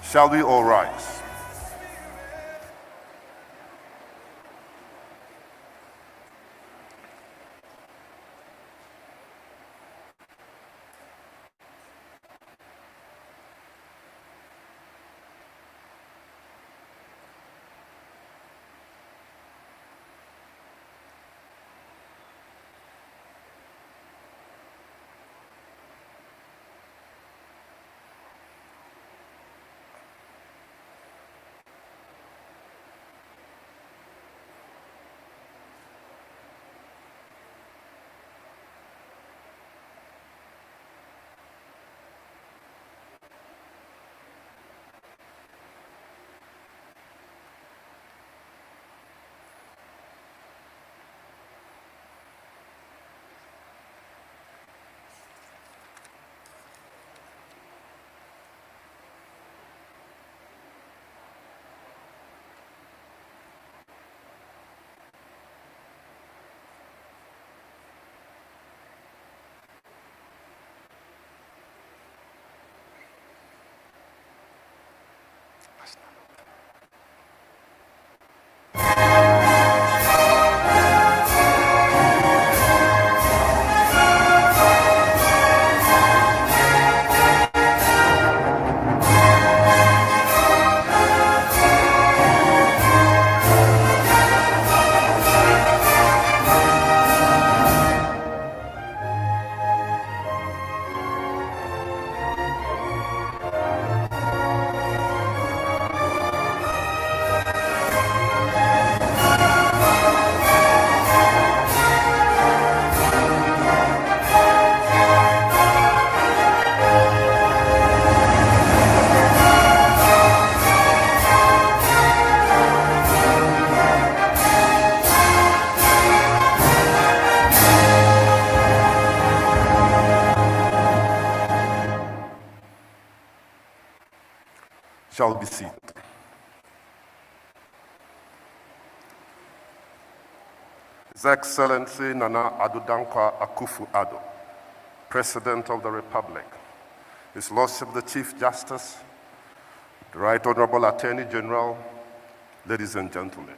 Shall we all rise? Shall be seated. His Excellency Nana Addo Dankwa Akufo-Addo, President of the Republic, His Lordship the Chief Justice, the Right Honorable Attorney General, ladies and gentlemen,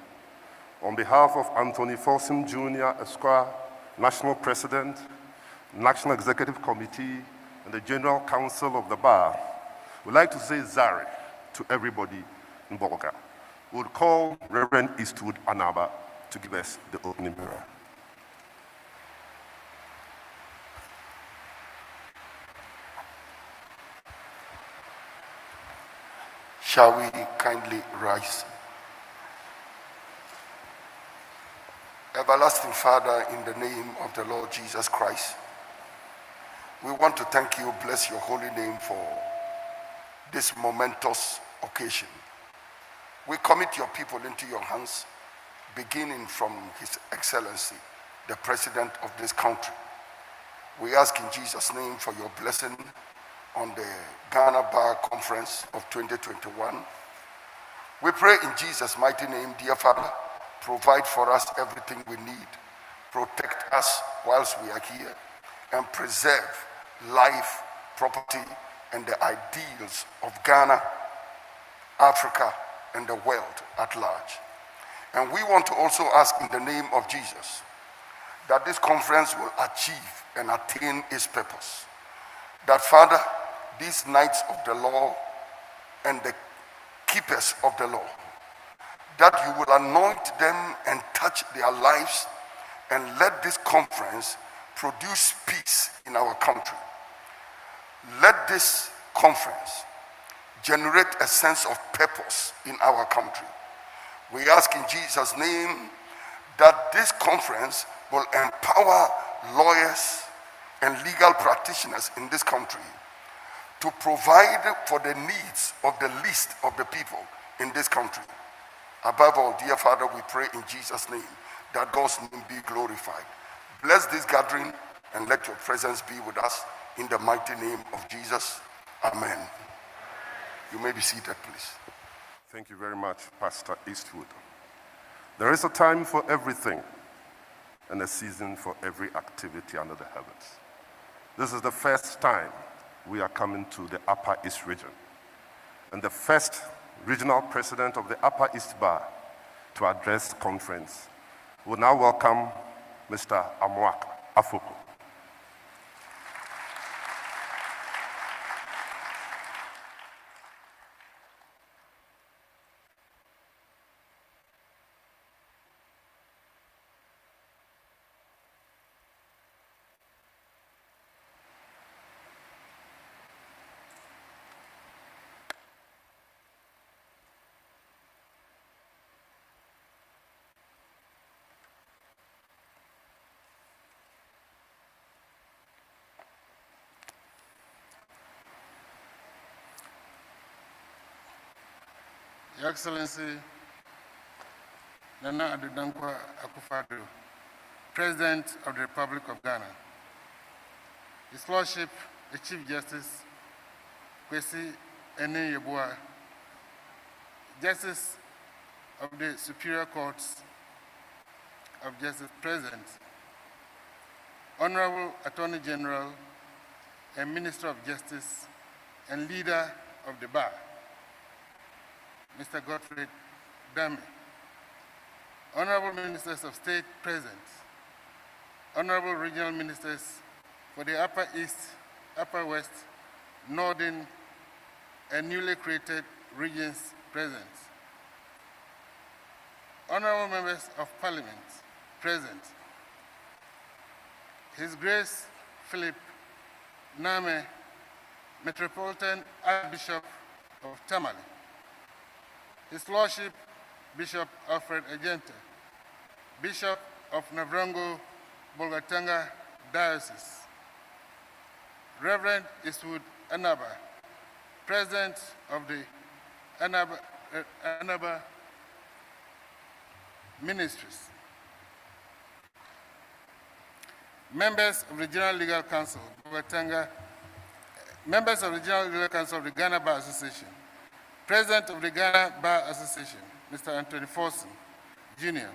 on behalf of Anthony Folsom Jr. Esquire, National President, National Executive Committee, and the General Counsel of the Bar, we'd like to say Zari to everybody in Bolga. We'll call Reverend Eastwood Anaba to give us the opening prayer. Shall we kindly rise? Everlasting Father, in the name of the Lord Jesus Christ, we want to thank you, bless your holy name for this momentous occasion. We commit your people into your hands, beginning from His Excellency, the President of this country. We ask in Jesus' name for your blessing on the Ghana Bar Conference of 2021. We pray in Jesus' mighty name, dear Father, provide for us everything we need, protect us whilst we are here, and preserve life, property, and the ideals of Ghana, Africa, and the world at large. And we want to also ask in the name of Jesus that this conference will achieve and attain its purpose. That, Father, these knights of the law and the keepers of the law, that you will anoint them and touch their lives and let this conference produce peace in our country. Let this conference generate a sense of purpose in our country. We ask in Jesus' name that this conference will empower lawyers and legal practitioners in this country to provide for the needs of the least of the people in this country. Above all, dear Father, we pray in Jesus' name that God's name be glorified. Bless this gathering and let your presence be with us in the mighty name of Jesus. Amen. You may be seated, please. Thank you very much, Pastor Eastwood. There is a time for everything and a season for every activity under the heavens. This is the first time we are coming to the Upper East region. and the first regional president of the Upper East Bar to address the conference. We will now welcome Mr. Amoak Afoko. Your Excellency, Nana Addo Akufo-Addo, President of the Republic of Ghana, His Lordship, the Chief Justice, Kwesi Ene-Yeboah, Justice of the Superior Courts of Justice President, Honorable Attorney General and Minister of Justice and Leader of the Bar, Mr. Godfrey Dame, Honorable Ministers of State present, Honorable Regional Ministers for the Upper East, Upper West, Northern, and newly created regions present, Honorable Members of Parliament present, His Grace Philip Name, Metropolitan Archbishop of Tamale, His Lordship, Bishop Alfred Agente, Bishop of Navrongo, Bolgatanga Diocese, Reverend Eastwood Anaba, President of the Anaba Ministries, members of the General Legal Council, Bolgatanga, members of the General Legal Council of the Ghana Bar Association, President of the Ghana Bar Association, Mr. Anthony Forson, Jr.,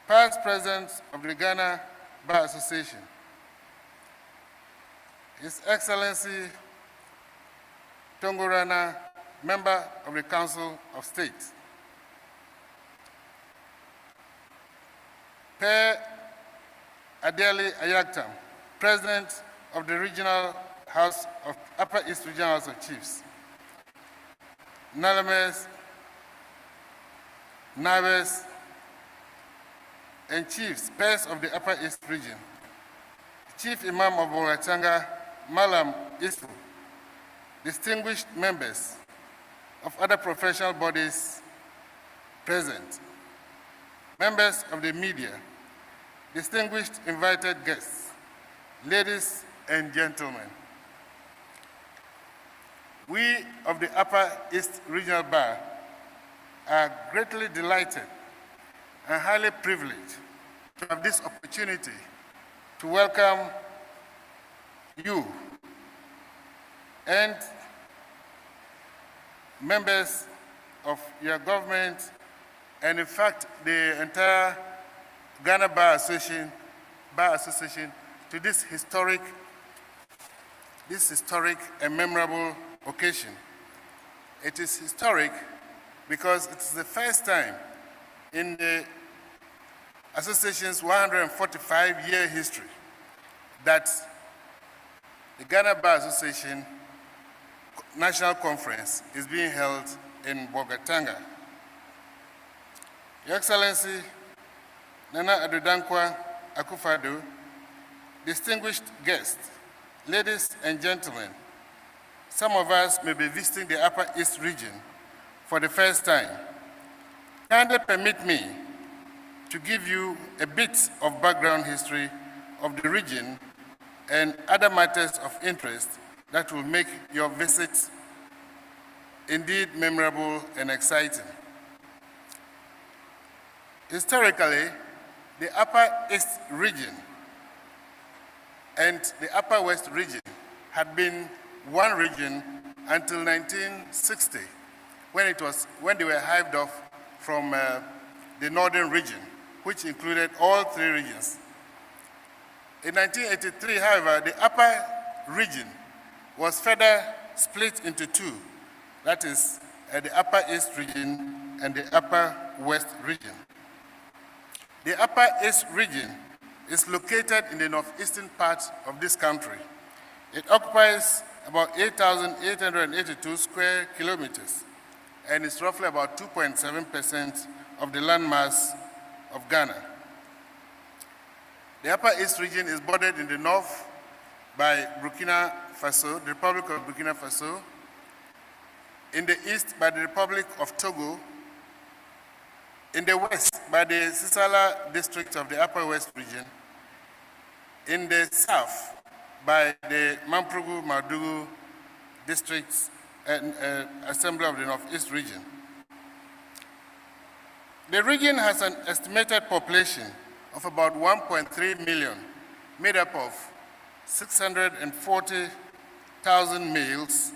past President of the Ghana Bar Association, His Excellency Tongorana, Member of the Council of State, Per Adeli Ayaktam, President of the Regional House of Upper East Regional House of Chiefs, Nalames, Naves, and Chiefs, Pairs of the Upper East Region, Chief Imam of Bolgatanga, Malam Isfu, distinguished members of other professional bodies present, members of the media, distinguished invited guests, ladies and gentlemen. We of the Upper East Regional Bar are greatly delighted and highly privileged to have this opportunity to welcome you and members of your government and in fact the entire Ghana Bar Association to this historic and memorable occasion. It is historic because it is the first time in the association's 145-year history that the Ghana Bar Association National Conference is being held in Bolgatanga. Your Excellency, Nana Addo Akufo-Addo, distinguished guests, ladies and gentlemen, some of us may be visiting the Upper East region for the first time. Kindly permit me to give you a bit of background history of the region and other matters of interest that will make your visit indeed memorable and exciting. Historically, the Upper East region and the Upper West region had been one region until 1960, when they were hived off from the northern region, which included all three regions. In 1983, however, the upper region was further split into two. That is the Upper East region and the Upper West region. The Upper East region is located in the northeastern part of this country. It occupies about 8,882 square kilometers and is roughly about 2.7% of the landmass of Ghana. The Upper East region is bordered in the north by Burkina Faso, the Republic of Burkina Faso, in the east by the Republic of Togo, in the west by the Sisala district of the Upper West region, in the south by the Mamprugu-Madugu districts and Assembly of the Northeast region. The region has an estimated population of about 1.3 million, made up of 640,000 males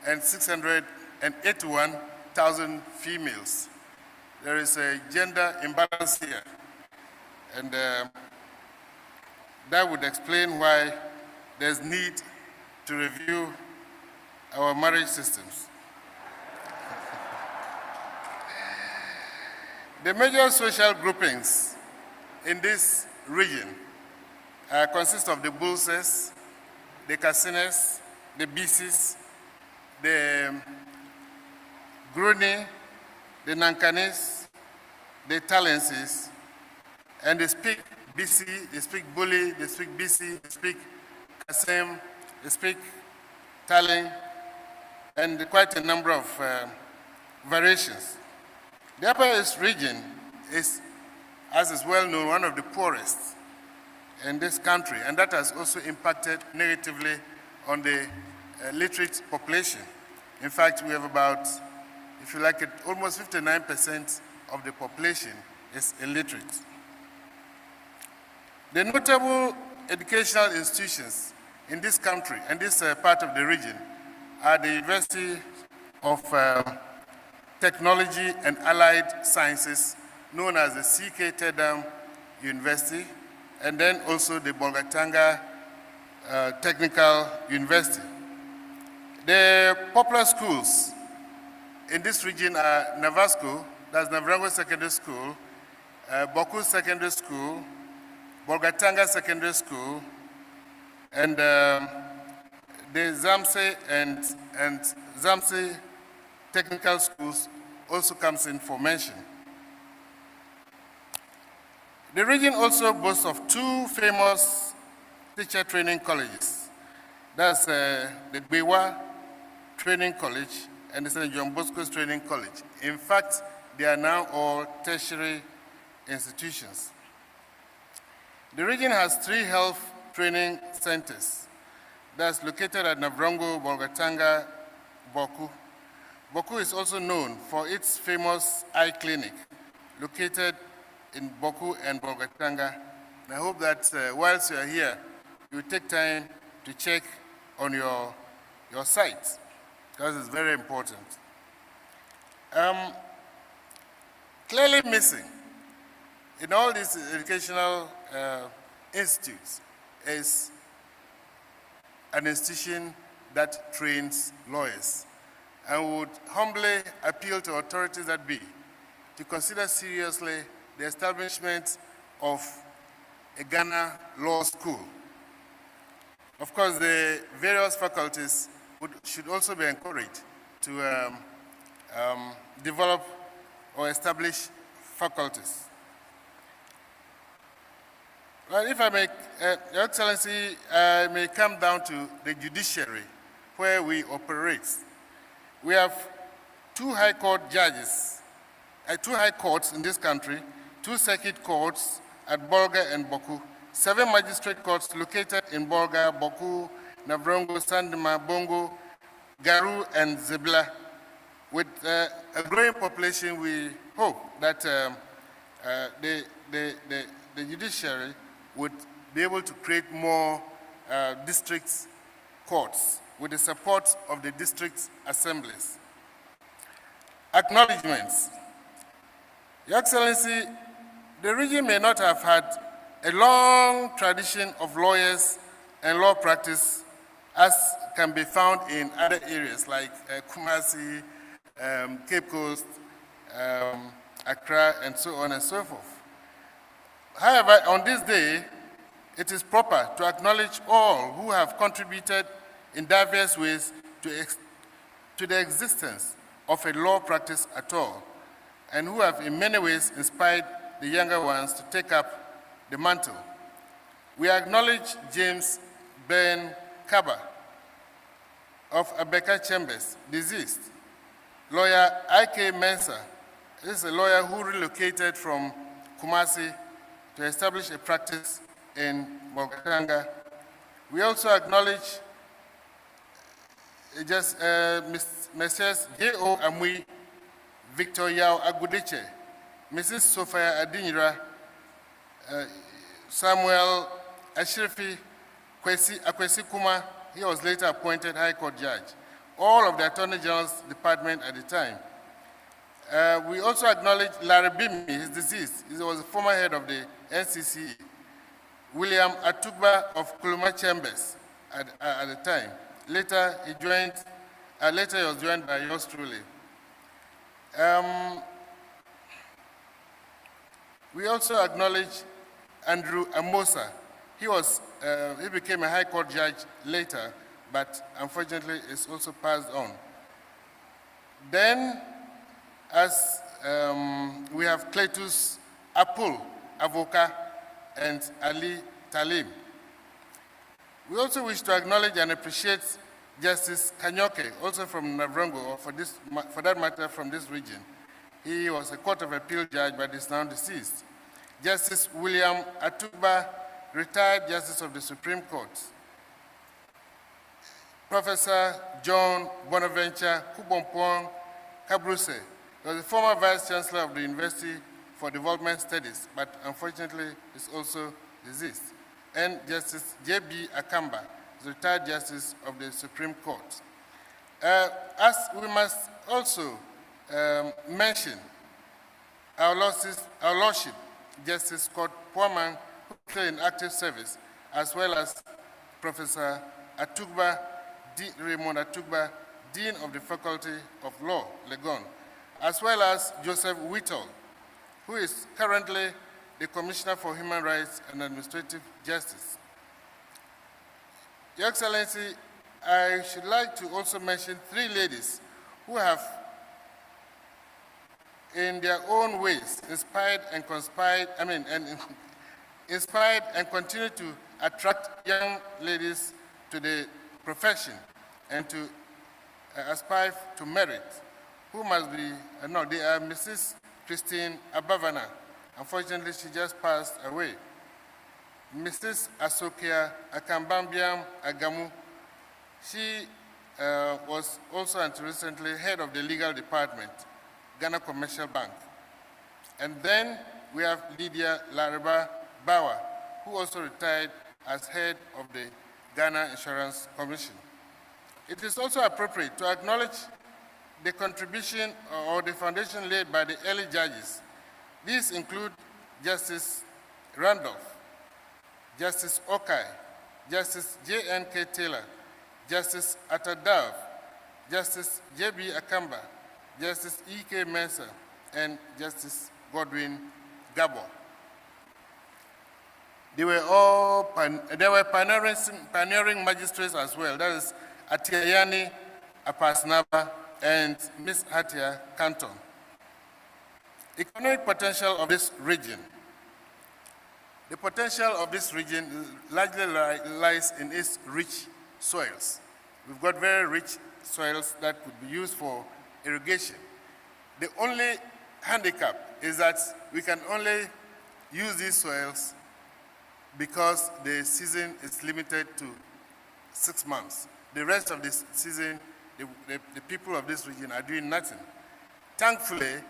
and 681,000 females. There is a gender imbalance here, and that would explain why there's need to review our marriage systems. The major social groupings in this region consist of the Bulses, the Kasines, the Bisis, the Gruni, the Nankanis, the Talensis, and they speak Bisi, they speak Buli, they speak Bisi, they speak Kasem, they speak Talen, and quite a number of variations. The Upper East region is, as is well known, one of the poorest in this country, and that has also impacted negatively on the literate population. In fact, we have about, if you like it, almost 59% of the population is illiterate. The notable educational institutions in this country and this part of the region are the University of Technology and Allied Sciences, known as the C.K. Tedam University, and then also the Bolgatanga Technical University. The popular schools in this region are Navasco, that's Navrango Secondary School, Boku Secondary School, Bolgatanga Secondary School, and the Zamse and Zamse Technical Schools also comes in for mention. The region also boasts of two famous teacher training colleges. That's the GBA Training College and the St. John Bosco's Training College. In fact, they are now all tertiary institutions. The region has 3 health training centers that's located at Navrongo, Bolgatanga, Boku. Boku is also known for its famous eye clinic located in Boku and Bolgatanga. And I hope that whilst you are here, you take time to check on your site, because it's very important. Clearly missing in all these educational institutes is an institution that trains lawyers. I would humbly appeal to authorities that be to consider seriously the establishment of a Ghana Law School. Of course, the various faculties should also be encouraged to develop or establish faculties. Well, if I may, Your Excellency, I may come down to the judiciary where we operate. We have 2 high court judges, 2 high courts in this country, 2 circuit courts at Bolga and Boku, 7 magistrate courts located in Bolga, Boku, Navrongo, Sandima, Bongo, Garu, and Zebla. With a growing population, we hope that the judiciary would be able to create more district courts with the support of the district assemblies. Acknowledgements. Your Excellency, the region may not have had a long tradition of lawyers and law practice as can be found in other areas like Kumasi, Cape Coast, Accra, and so on and so forth. However, on this day, it is proper to acknowledge all who have contributed in diverse ways to the existence of a law practice at all, and who have in many ways inspired the younger ones to take up the mantle. We acknowledge James Ben Kaba of Abeka Chambers, deceased. Lawyer I.K. Mensah, this is a lawyer who relocated from Kumasi to establish a practice in Bolgatanga. We also acknowledge Messrs. J.O. Amui, Victor Yao Agudiche, Mrs. Sophia Adinyira, Samuel Ashirifi, Akwesi Kuma, he was later appointed High Court judge, all of the Attorney General's department at the time. We also acknowledge Larry Bimi, his deceased. He was the former head of the NCC. William Atugba of Kuluma Chambers at the time. Later he was joined by yours truly. We also acknowledge Andrew Amosa. He became a High Court judge later, but unfortunately is also passed on. Then, as we have Cletus Apul, Avoka, and Ali Talim. We also wish to acknowledge and appreciate Justice Kanyoke, also from Navrongo, or for that matter from this region. He was a Court of Appeal judge, but is now deceased. Justice William Atuba, retired Justice of the Supreme Court. Professor John Bonaventure Kubompong Kabruse, he was the former Vice Chancellor of the University for Development Studies, but unfortunately is also deceased. And Justice J.B. Akamba, retired Justice of the Supreme Court. As we must also mention our Lordship, Justice Scott Poorman, who played in active service, as well as Professor Atugba, Raymond Atugba, Dean of the Faculty of Law, Legon, as well as Joseph Whittle, who is currently the Commissioner for Human Rights and Administrative Justice. Your Excellency, I should like to also mention 3 ladies who have, in their own ways, inspired and continue to attract young ladies to the profession and to aspire to merit, who must be, they are Mrs. Christine Abavana. Unfortunately, she just passed away. Mrs. Asokia Akambambiam Agamu, she was also until recently head of the legal department, Ghana Commercial Bank. And then we have Lydia Laraba Bawa, who also retired as head of the Ghana Insurance Commission. It is also appropriate to acknowledge the contribution or the foundation laid by the early judges. These include Justice Randolph, Justice Okai, Justice J.N.K. Taylor, Justice Atadav, Justice J.B. Akamba, Justice E.K. Mensah, and Justice Godwin Gabo. They were pioneering magistrates as well. That is Atiayani Apasnaba and Ms. Hatia Canton. Economic potential of this region. The potential of this region largely lies in its rich soils. We've got very rich soils that could be used for irrigation. The only handicap is that we can only use these soils because the season is limited to 6 months. The rest of this season, the people of this region are doing nothing. Thankfully,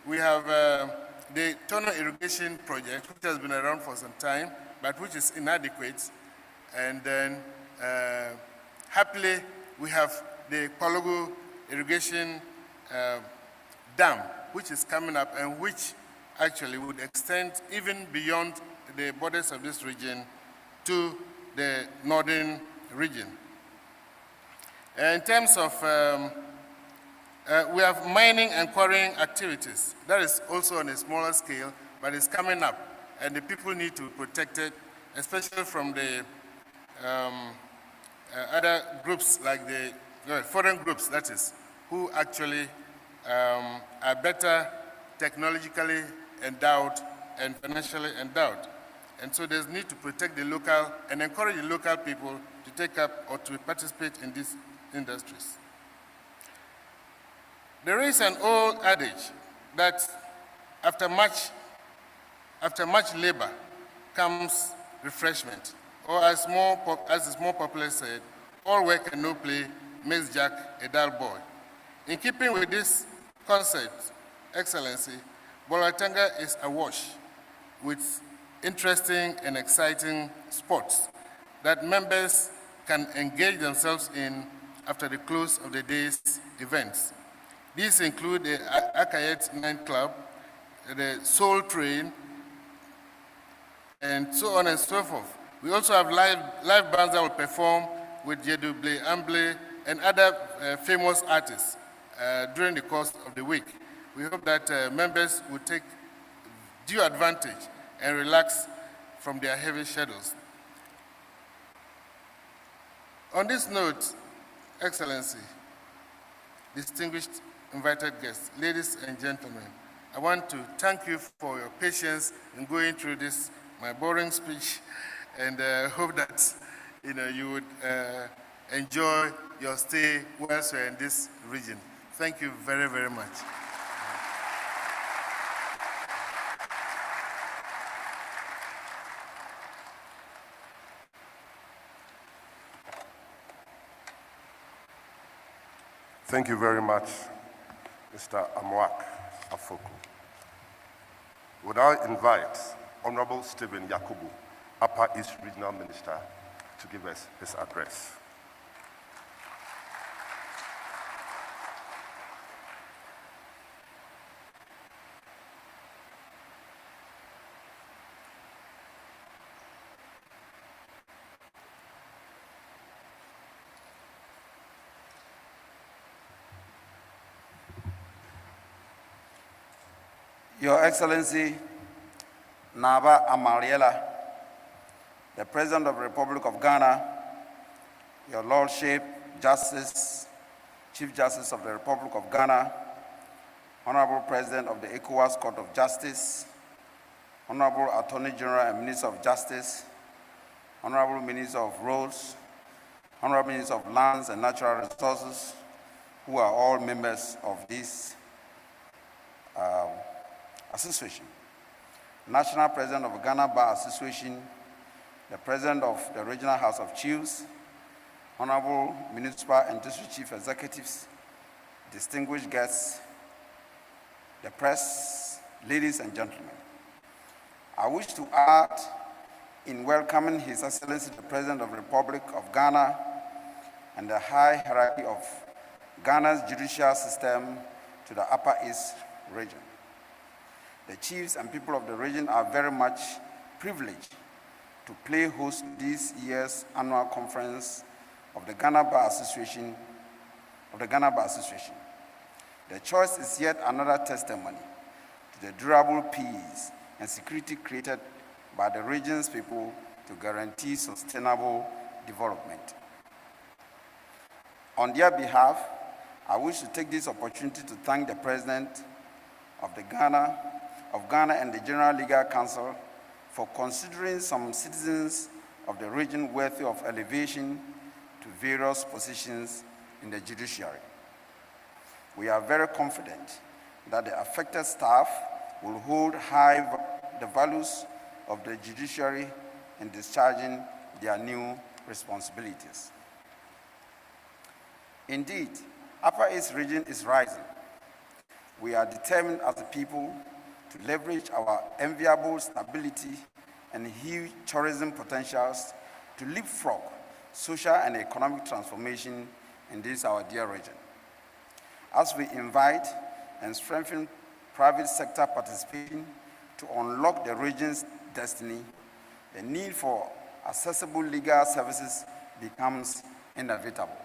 we have the tunnel irrigation project, which has been around for some time, but which is inadequate. And then, happily, we have the Palogo irrigation dam, which is coming up and which actually would extend even beyond the borders of this region to the northern region. In terms of, we have mining and quarrying activities. That is also on a smaller scale, but it's coming up, and the people need to protect it, especially from the other groups like the foreign groups, that is, who actually are better technologically endowed and financially endowed. And so there's need to protect the local and encourage the local people to take up or to participate in these industries. There is an old adage that after much labor comes refreshment, or as is more popularly said, all work and no play makes Jack a dull boy. In keeping with this concept, Excellency, Bolgatanga is awash with interesting and exciting sports that members can engage themselves in after the close of the day's events. These include the Akayet Nightclub, the Soul Train, and so on and so forth. We also have live bands that will perform with GBA Annual and other famous artists during the course of the week. We hope that members will take due advantage and relax from their heavy schedules. On this note, Excellency, distinguished invited guests, ladies and gentlemen, I want to thank you for your patience in going through this, my boring speech, and hope that you would enjoy your stay elsewhere in this region. Thank you very, very much. Thank you very much, Mr. Amwak Afoku. Would I invite Honorable Stephen Yakubu, Upper East Regional Minister, to give us his address. Your Excellency, Naba Amaliela, the President of the Republic of Ghana, Your Lordship, Chief Justice of the Republic of Ghana, Honorable President of the ECOWAS Court of Justice, Honorable Attorney General and Minister of Justice, Honorable Minister of Roads, Honorable Minister of Lands and Natural Resources, who are all members of this association. National President of Ghana Bar Association, the President of the Regional House of Chiefs, Honorable Municipal and District Chief Executives, distinguished guests, the press, ladies and gentlemen. I wish to add in welcoming His Excellency the President of the Republic of Ghana and the high hierarchy of Ghana's judicial system to the Upper East region. The chiefs and people of the region are very much privileged to play host this year's annual conference of the Ghana Bar Association. The choice is yet another testimony to the durable peace and security created by the region's people to guarantee sustainable development. On their behalf, I wish to take this opportunity to thank the President of Ghana and the General Legal Council for considering some citizens of the region worthy of elevation to various positions in the judiciary. We are very confident that the affected staff will hold high the values of the judiciary in discharging their new responsibilities. Indeed, Upper East region is rising. We are determined as a people to leverage our enviable stability and huge tourism potentials to leapfrog social and economic transformation in this our dear region. As we invite and strengthen private sector participation to unlock the region's destiny, the need for accessible legal services becomes inevitable.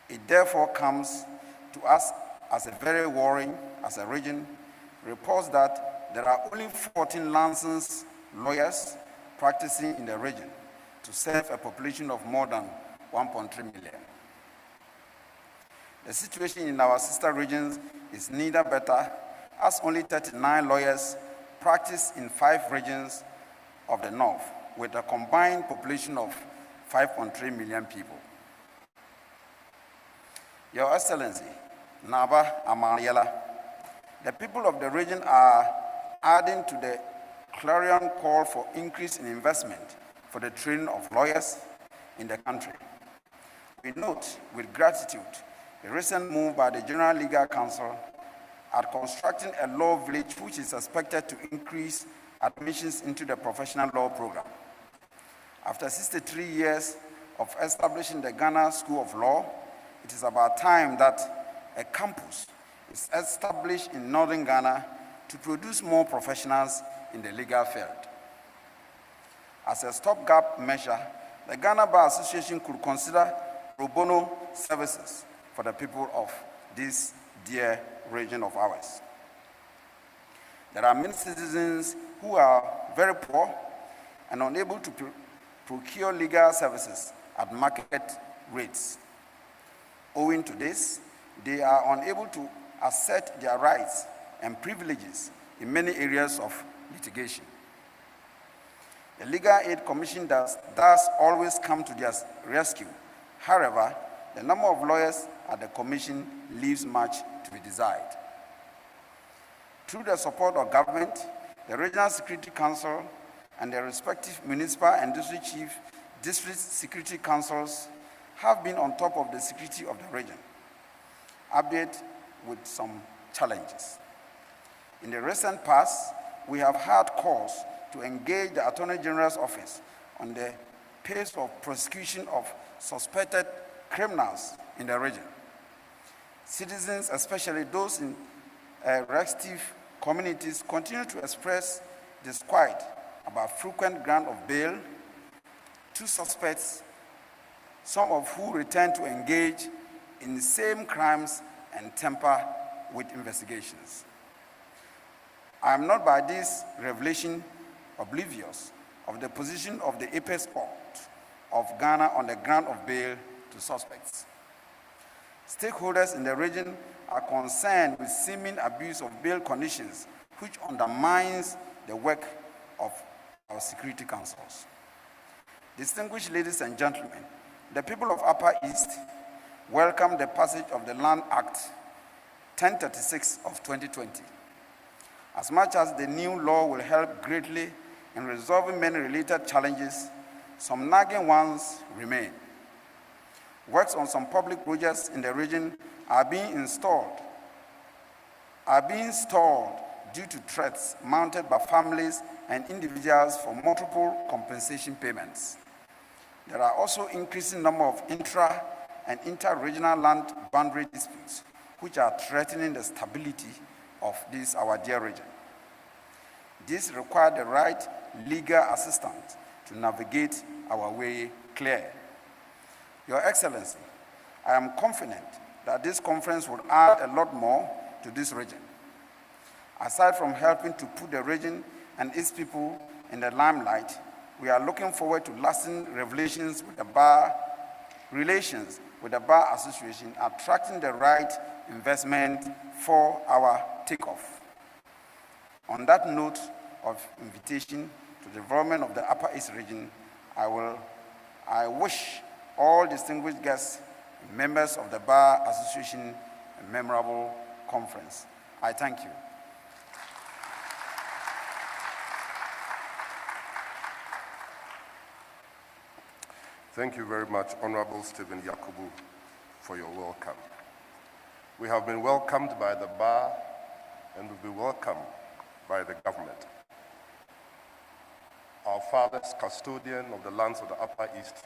It therefore comes to us as a very worrying, as a region, reports that there are only 14 licensed lawyers practicing in the region to serve a population of more than 1.3 million. The situation in our sister regions is neither better, as only 39 lawyers practice in 5 regions of the north, with a combined population of 5.3 million people. Your Excellency, Naba Amaliela, the people of the region are adding to the clarion call for increase in investment for the training of lawyers in the country. We note with gratitude the recent move by the General Legal Council at constructing a law village which is expected to increase admissions into the professional law program. After 63 years of establishing the Ghana School of Law, it is about time that a campus is established in northern Ghana to produce more professionals in the legal field. As a stopgap measure, the Ghana Bar Association could consider pro bono services for the people of this dear region of ours. There are many citizens who are very poor and unable to procure legal services at market rates. Owing to this, they are unable to assert their rights and privileges in many areas of litigation. The Legal Aid Commission does always come to their rescue. However, the number of lawyers at the Commission leaves much to be desired. Through the support of government, the Regional Security Council, and the respective municipal and district security councils have been on top of the security of the region, albeit with some challenges. In the recent past, we have had cause to engage the Attorney General's office on the pace of prosecution of suspected criminals in the region. Citizens, especially those in restive communities, continue to express disquiet about frequent grant of bail to suspects, some of who return to engage in the same crimes and tamper with investigations. I am not by this revelation oblivious of the position of the Apex Court of Ghana on the grant of bail to suspects. Stakeholders in the region are concerned with seeming abuse of bail conditions, which undermines the work of our security councils. Distinguished ladies and gentlemen, the people of Upper East welcome the passage of the Land Act 1036 of 2020. As much as the new law will help greatly in resolving many related challenges, some nagging ones remain. Works on some public projects in the region are being stalled due to threats mounted by families and individuals for multiple compensation payments. There are also increasing number of intra- and inter-regional land boundary disputes, which are threatening the stability of this, our dear region. This requires the right legal assistance to navigate our way clear. Your Excellency, I am confident that this conference will add a lot more to this region. Aside from helping to put the region and its people in the limelight, we are looking forward to lasting relations with the Bar Association, attracting the right investment for our takeoff. On that note of invitation to the development of the Upper East region, I wish all distinguished guests, members of the Bar Association, a memorable conference. I thank you. Thank you very much, Honorable Stephen Yakubu, for your welcome. We have been welcomed by the Bar and will be welcomed by the government. Our fathers, custodian of the lands of the Upper East,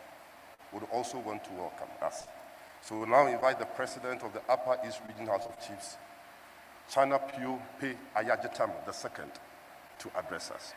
would also want to welcome us. So we'll now invite the President of the Upper East Region House of Chiefs, Chana Pio Pe Ayajitam II, to address us.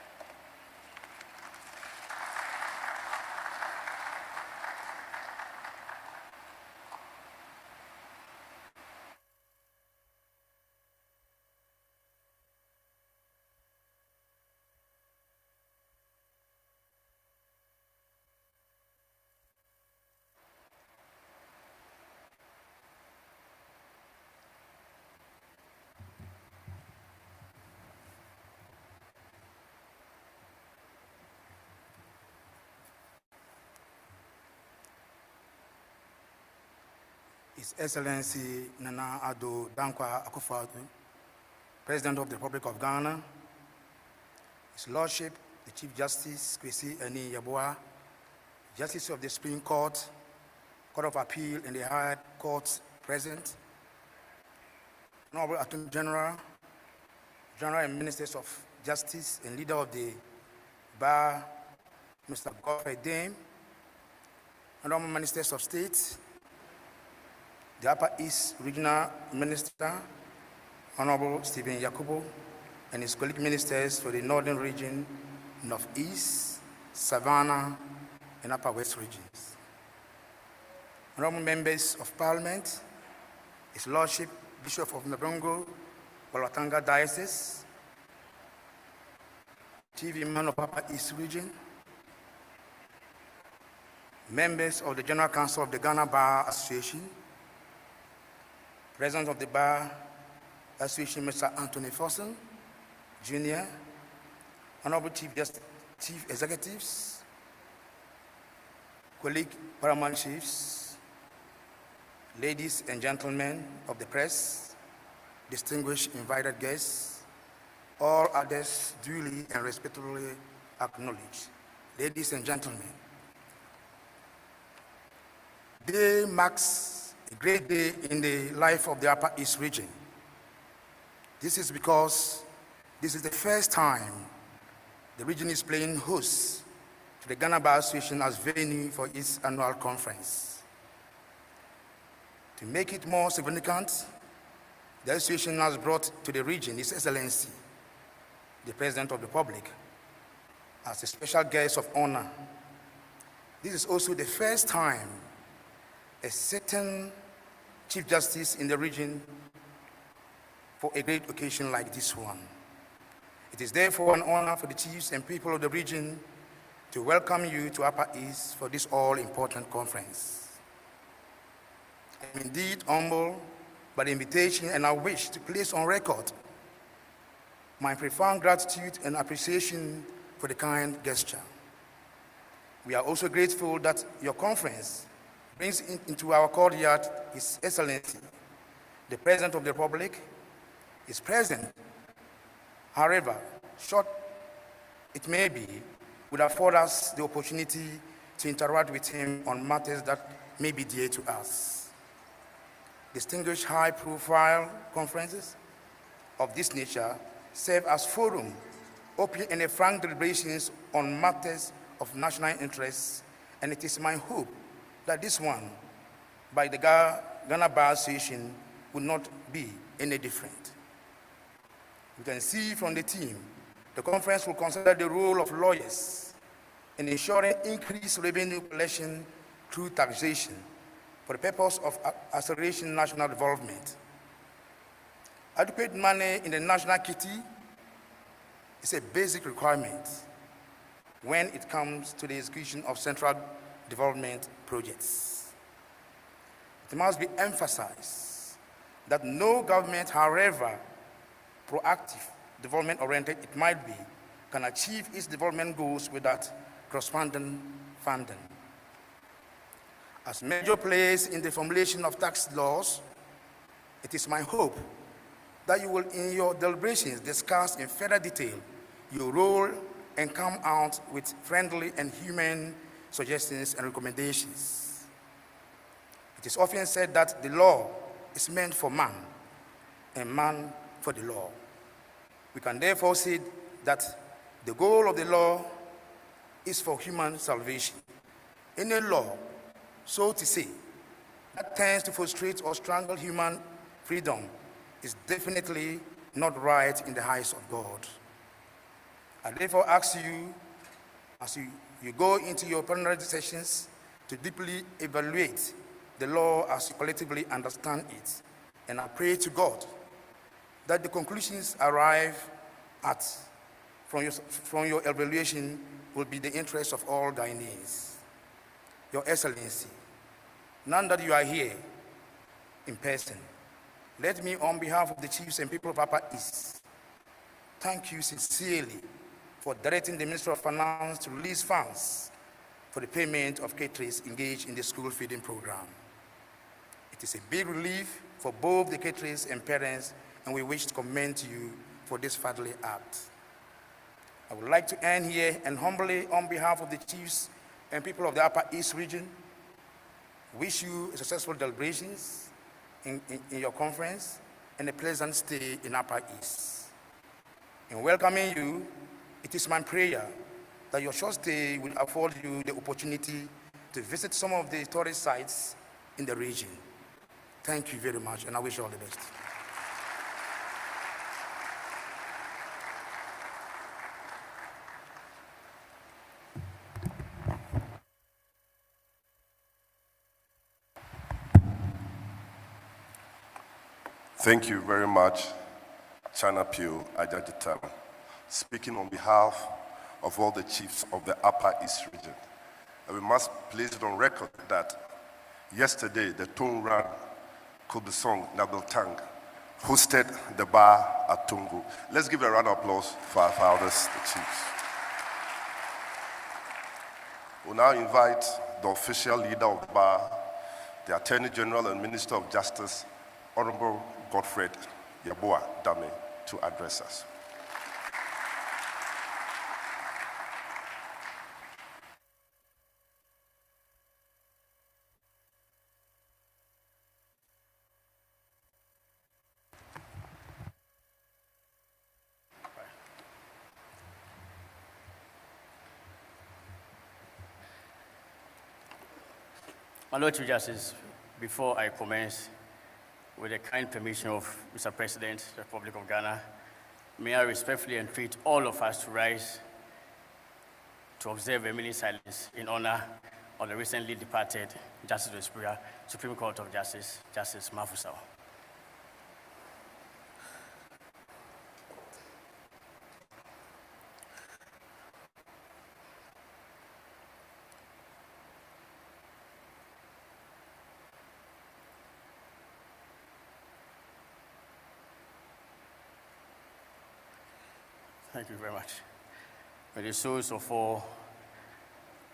His Excellency Nana Addo Dankwa Akufo-Addo, President of the Republic of Ghana, His Lordship, the Chief Justice Kwesi Ani Yeboah, Justice of the Supreme Court, Court of Appeal, and the High Court present, Honorable Attorney General, General and Ministers of Justice, and Leader of the Bar, Mr. Godfrey Dame, Honorable Ministers of State, the Upper East Regional Minister, Honorable Stephen Yakubu, and his colleague ministers for the Northern Region, Northeast, Savannah, and Upper West regions. Honorable members of Parliament, His Lordship, Bishop of Nabongo, Bolgatanga Diocese, Chief Imam of Upper East Region, members of the General Council of the Ghana Bar Association, President of the Bar Association, Mr. Anthony Fossen, Jr., Honorable Chief Executives, colleague paramount chiefs, ladies and gentlemen of the press, distinguished invited guests, all others duly and respectfully acknowledged. Ladies and gentlemen, today marks a great day in the life of the Upper East region. This is because this is the first time the region is playing host to the Ghana Bar Association as venue for its annual conference. To make it more significant, the association has brought to the region His Excellency, the President of the Republic, as a special guest of honor. This is also the first time a certain Chief Justice in the region for a great occasion like this one. It is therefore an honor for the chiefs and people of the region to welcome you to Upper East for this all-important conference. I am indeed humbled by the invitation, and I wish to place on record my profound gratitude and appreciation for the kind gesture. We are also grateful that your conference brings into our courtyard His Excellency, the President of the Republic. Is present. However, short it may be, would afford us the opportunity to interact with him on matters that may be dear to us. Distinguished high-profile conferences of this nature serve as forum, open and frank deliberations on matters of national interest, and it is my hope that this one, by the Ghana Bar Association, will not be any different. You can see from the theme, the conference will consider the role of lawyers in ensuring increased revenue collection through taxation for the purpose of accelerating national development. Adequate money in the national kitty is a basic requirement when it comes to the execution of central development projects. It must be emphasized that no government, however proactive, development-oriented it might be, can achieve its development goals without corresponding funding. As major players in the formulation of tax laws, it is my hope that you will, in your deliberations, discuss in further detail your role and come out with friendly and humane suggestions and recommendations. It is often said that the law is meant for man, and man for the law. We can therefore say that the goal of the law is for human salvation. Any law, so to say, that tends to frustrate or strangle human freedom is definitely not right in the eyes of God. I therefore ask you, as you go into your plenary sessions, to deeply evaluate the law as you collectively understand it. And I pray to God that the conclusions arrive at from your evaluation will be the interest of all Ghanaians. Your Excellency, now that you are here in person, let me, on behalf of the chiefs and people of Upper East, thank you sincerely for directing the Minister of Finance to release funds for the payment of caterers engaged in the school feeding program. It is a big relief for both the caterers and parents, and we wish to commend you for this fatherly act. I would like to end here and humbly, on behalf of the chiefs and people of the Upper East region, wish you a successful deliberations in your conference and a pleasant stay in Upper East. In welcoming you, it is my prayer that your short stay will afford you the opportunity to visit some of the tourist sites in the region. Thank you very much, and I wish you all the best. Thank you very much, China Pio Ajajitam, speaking on behalf of all the chiefs of the Upper East region. And we must place it on record that yesterday the Tongran Kubisong Nabiltang hosted the bar at Tungu. Let's give a round of applause for our fathers, the chiefs. We'll now invite the official leader of the bar, the Attorney General and Minister of Justice, Honorable Godfred Yeboah Dame, to address us. My Lord Chief Justice, before I commence, with the kind permission of Mr. President, the Republic of Ghana, may I respectfully entreat all of us to rise to observe a minute silence in honor of the recently departed Justice of the Supreme Court of Justice, Justice Mafusao. Thank you very much. May the souls of all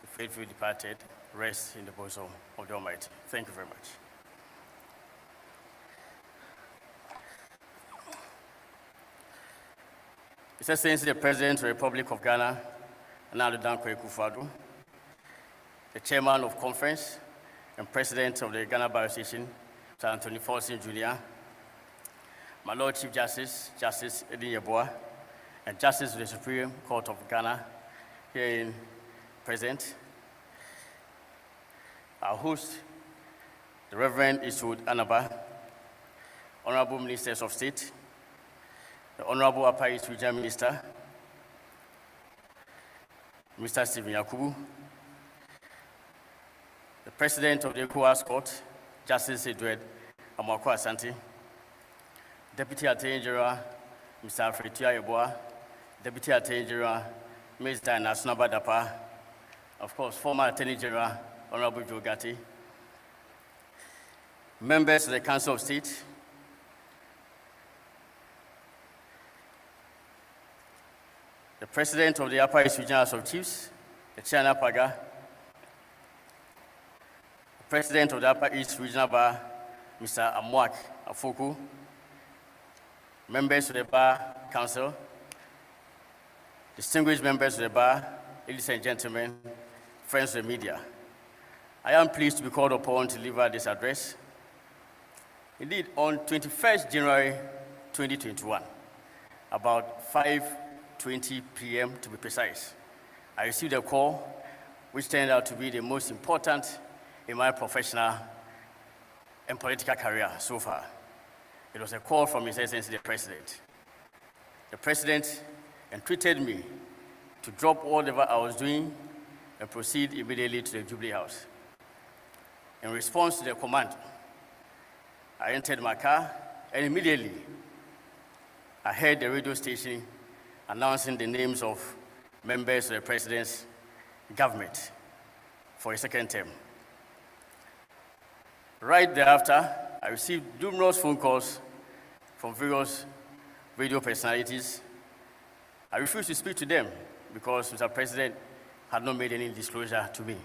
the faithful departed rest in the bosom of the Almighty. Thank you very much. His Excellency the President of the Republic of Ghana, Nana Dankwa Akufo-Addo, the Chairman of Conference and President of the Ghana Bar Association, Sir Anthony Folsom Jr., my Lord Chief Justice, Justice Edin Yeboah, and Justice of the Supreme Court of Ghana, here in present. Our host, the Reverend Eastwood Anaba, Honorable Ministers of State, the Honorable Upper East Regional Minister, Mr. Stephen Yakubu, the President of the ECOWAS Court, Justice Edward Amwako Asante, Deputy Attorney General, Mr. Alfred Yeboah, Deputy Attorney General, Ms. Diana Sunabadapa, of course, former Attorney General, Honorable Joe Gatti, members of the Council of State, the President of the Upper East Regional House of Chiefs, the China Paga, the President of the Upper East Regional Bar, Mr. Amwak Afoku, members of the Bar Council, distinguished members of the bar, ladies and gentlemen, friends of the media, I am pleased to be called upon to deliver this address. Indeed, on 21st January 2021, about 5:20 p.m. to be precise, I received a call which turned out to be the most important in my professional and political career so far. It was a call from His Excellency the President. The President entreated me to drop whatever I was doing and proceed immediately to the Jubilee House. In response to the command, I entered my car and immediately I heard the radio station announcing the names of members of the President's government for a second term. Right thereafter, I received numerous phone calls from various radio personalities. I refused to speak to them because Mr. President had not made any disclosure to me.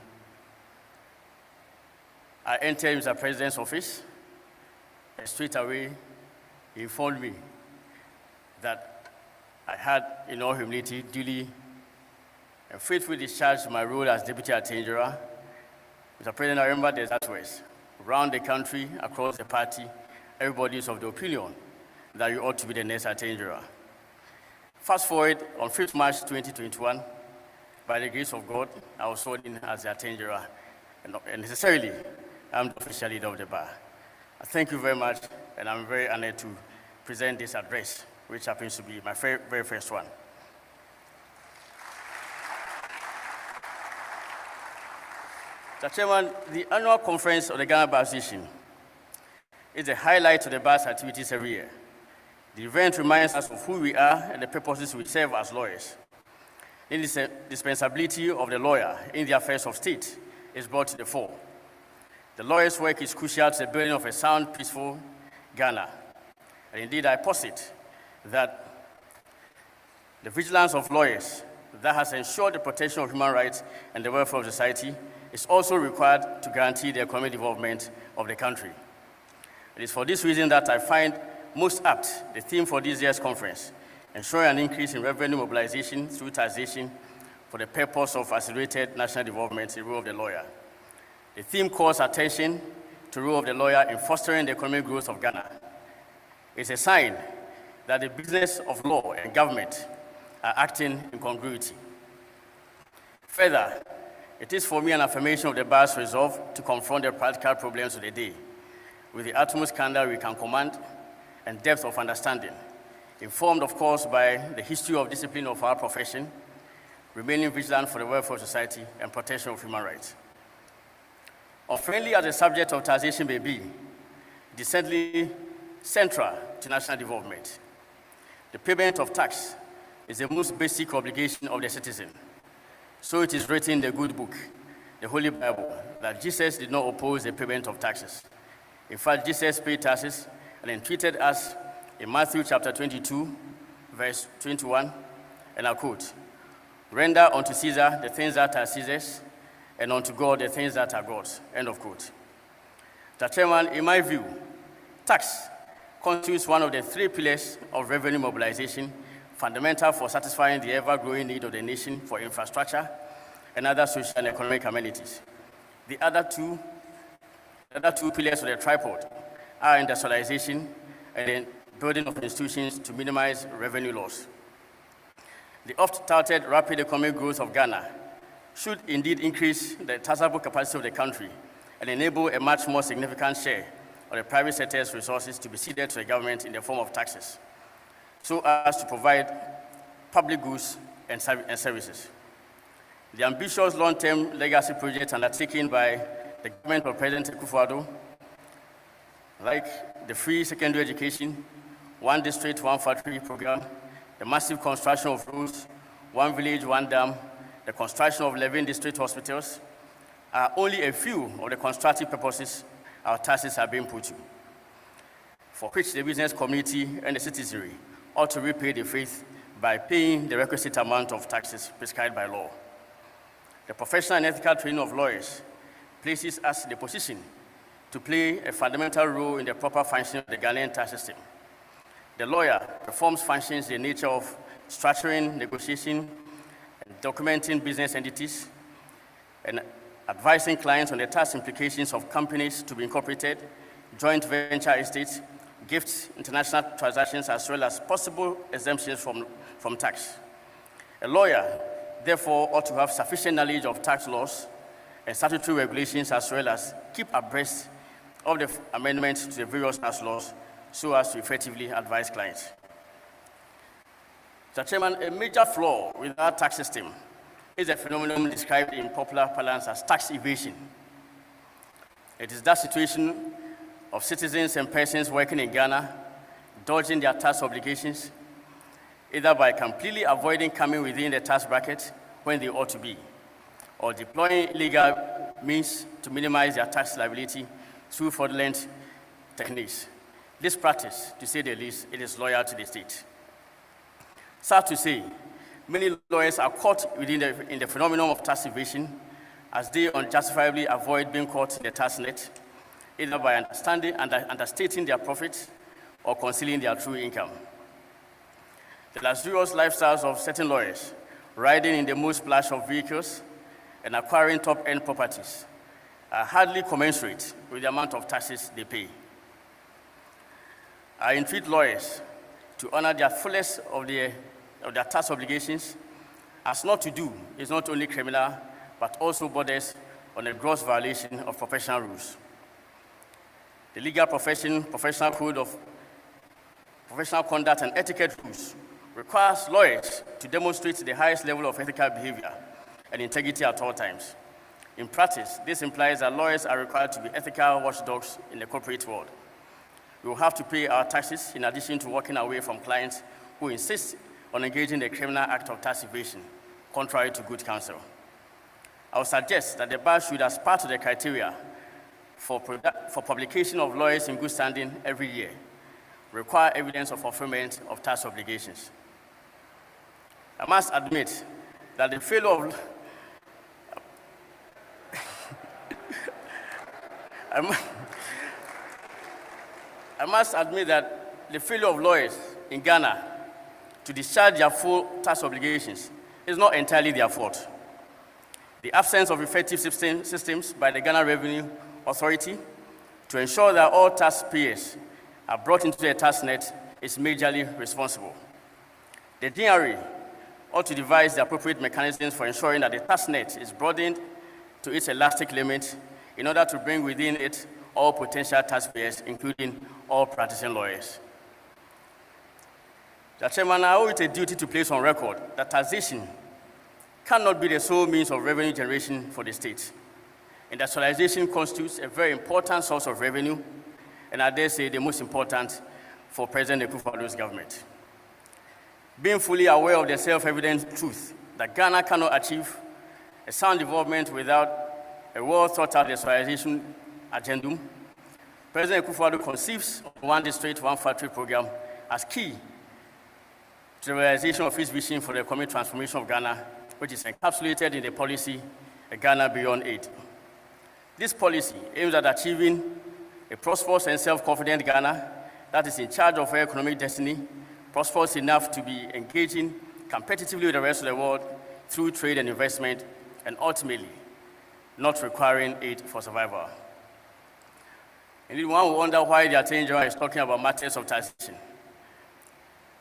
I entered Mr. President's office and straight away he informed me that I had, in all humility, duly and faithfully discharged my role as Deputy Attorney General. Mr. President, I remember there's that ways. Around the country, across the party, everybody is of the opinion that you ought to be the next Attorney General. Fast forward, on 5th March 2021, by the grace of God, I was sworn in as the Attorney General, and necessarily, I'm the official leader of the bar. I thank you very much, and I'm very honored to present this address, which happens to be my very first one. Mr. Chairman, the annual conference of the Ghana Bar Association is the highlight of the bar's activities every year. The event reminds us of who we are and the purposes we serve as lawyers. The indispensability of the lawyer in the affairs of state is brought to the fore. The lawyer's work is crucial to the building of a sound, peaceful Ghana. And indeed, I posit that the vigilance of lawyers that has ensured the protection of human rights and the welfare of society is also required to guarantee the economic development of the country. It is for this reason that I find most apt the theme for this year's conference, ensuring an increase in revenue mobilization through taxation for the purpose of accelerated national development, the role of the lawyer. The theme calls attention to the role of the lawyer in fostering the economic growth of Ghana. It's a sign that the business of law and government are acting in congruity. Further, it is for me an affirmation of the bar's resolve to confront the practical problems of the day with the utmost candor we can command and depth of understanding, informed, of course, by the history of discipline of our profession, remaining vigilant for the welfare of society and protection of human rights. Unfriendly as the subject of taxation may be, it is certainly central to national development. The payment of tax is the most basic obligation of the citizen. So it is written in the good book, the Holy Bible, that Jesus did not oppose the payment of taxes. In fact, Jesus paid taxes and entreated us in Matthew chapter 22, verse 21, and I quote, "Render unto Caesar the things that are Caesar's, and unto God the things that are God's," end of quote. Mr. Chairman, in my view, tax constitutes one of the three pillars of revenue mobilization, fundamental for satisfying the ever-growing need of the nation for infrastructure and other social and economic amenities. The other two pillars of the tripod are industrialization and the building of institutions to minimize revenue loss. The oft-touted rapid economic growth of Ghana should indeed increase the taxable capacity of the country and enable a much more significant share of the private sector's resources to be ceded to the government in the form of taxes, so as to provide public goods and services. The ambitious long-term legacy projects undertaken by the government of President Akufo-Addo, like the free secondary education, one district, one factory program, the massive construction of roads, one village, one dam, the construction of 11 district hospitals, are only a few of the constructive purposes our taxes are being put to, for which the business community and the citizenry ought to repay the faith by paying the requisite amount of taxes prescribed by law. The professional and ethical training of lawyers places us in the position to play a fundamental role in the proper functioning of the Ghanaian tax system. The lawyer performs functions in the nature of structuring, negotiating, and documenting business entities, and advising clients on the tax implications of companies to be incorporated, joint venture estates, gifts, international transactions, as well as possible exemptions from tax. A lawyer, therefore, ought to have sufficient knowledge of tax laws and statutory regulations, as well as keep abreast of the amendments to the various tax laws so as to effectively advise clients. Mr. Chairman, a major flaw with our tax system is a phenomenon described in popular parlance as tax evasion. It is that situation of citizens and persons working in Ghana dodging their tax obligations, either by completely avoiding coming within the tax bracket when they ought to be, or deploying illegal means to minimize their tax liability through fraudulent techniques. This practice, to say the least, it is loyal to the state. Sad to say, many lawyers are caught in the phenomenon of tax evasion as they unjustifiably avoid being caught in the tax net either by understating their profits or concealing their true income. The luxurious lifestyles of certain lawyers, riding in the most splash of vehicles and acquiring top-end properties, are hardly commensurate with the amount of taxes they pay. I entreat lawyers to honor their fullest of their tax obligations, as not to do is not only criminal, but also borders on a gross violation of professional rules. The legal professional code of professional conduct and etiquette rules requires lawyers to demonstrate the highest level of ethical behavior and integrity at all times. In practice, this implies that lawyers are required to be ethical watchdogs in the corporate world. We will have to pay our taxes in addition to walking away from clients who insist on engaging in the criminal act of tax evasion, contrary to good counsel. I would suggest that the bar should, as part of the criteria for publication of lawyers in good standing every year, require evidence of fulfillment of tax obligations. I must admit that the failure of I must admit that the failure of lawyers in Ghana to discharge their full tax obligations is not entirely their fault. The absence of effective systems by the Ghana Revenue Authority to ensure that all taxpayers are brought into the tax net is majorly responsible. The DRA ought to devise the appropriate mechanisms for ensuring that the tax net is broadened to its elastic limit in order to bring within it all potential taxpayers, including all practicing lawyers. The Chairman, I owe it a duty to place on record that taxation cannot be the sole means of revenue generation for the state. Industrialization constitutes a very important source of revenue, and I dare say the most important for President Akufo-Addo's government. Being fully aware of the self-evident truth that Ghana cannot achieve a sound development without a well-thought-out industrialization agenda, President Akufo-Addo conceives of One District, One Factory program as key to the realization of his vision for the economic transformation of Ghana, which is encapsulated in the policy, Ghana Beyond Aid. This policy aims at achieving a prosperous and self-confident Ghana that is in charge of her economic destiny, prosperous enough to be engaging competitively with the rest of the world through trade and investment, and ultimately not requiring aid for survival. Indeed, one will wonder why the Attorney General is talking about matters of taxation.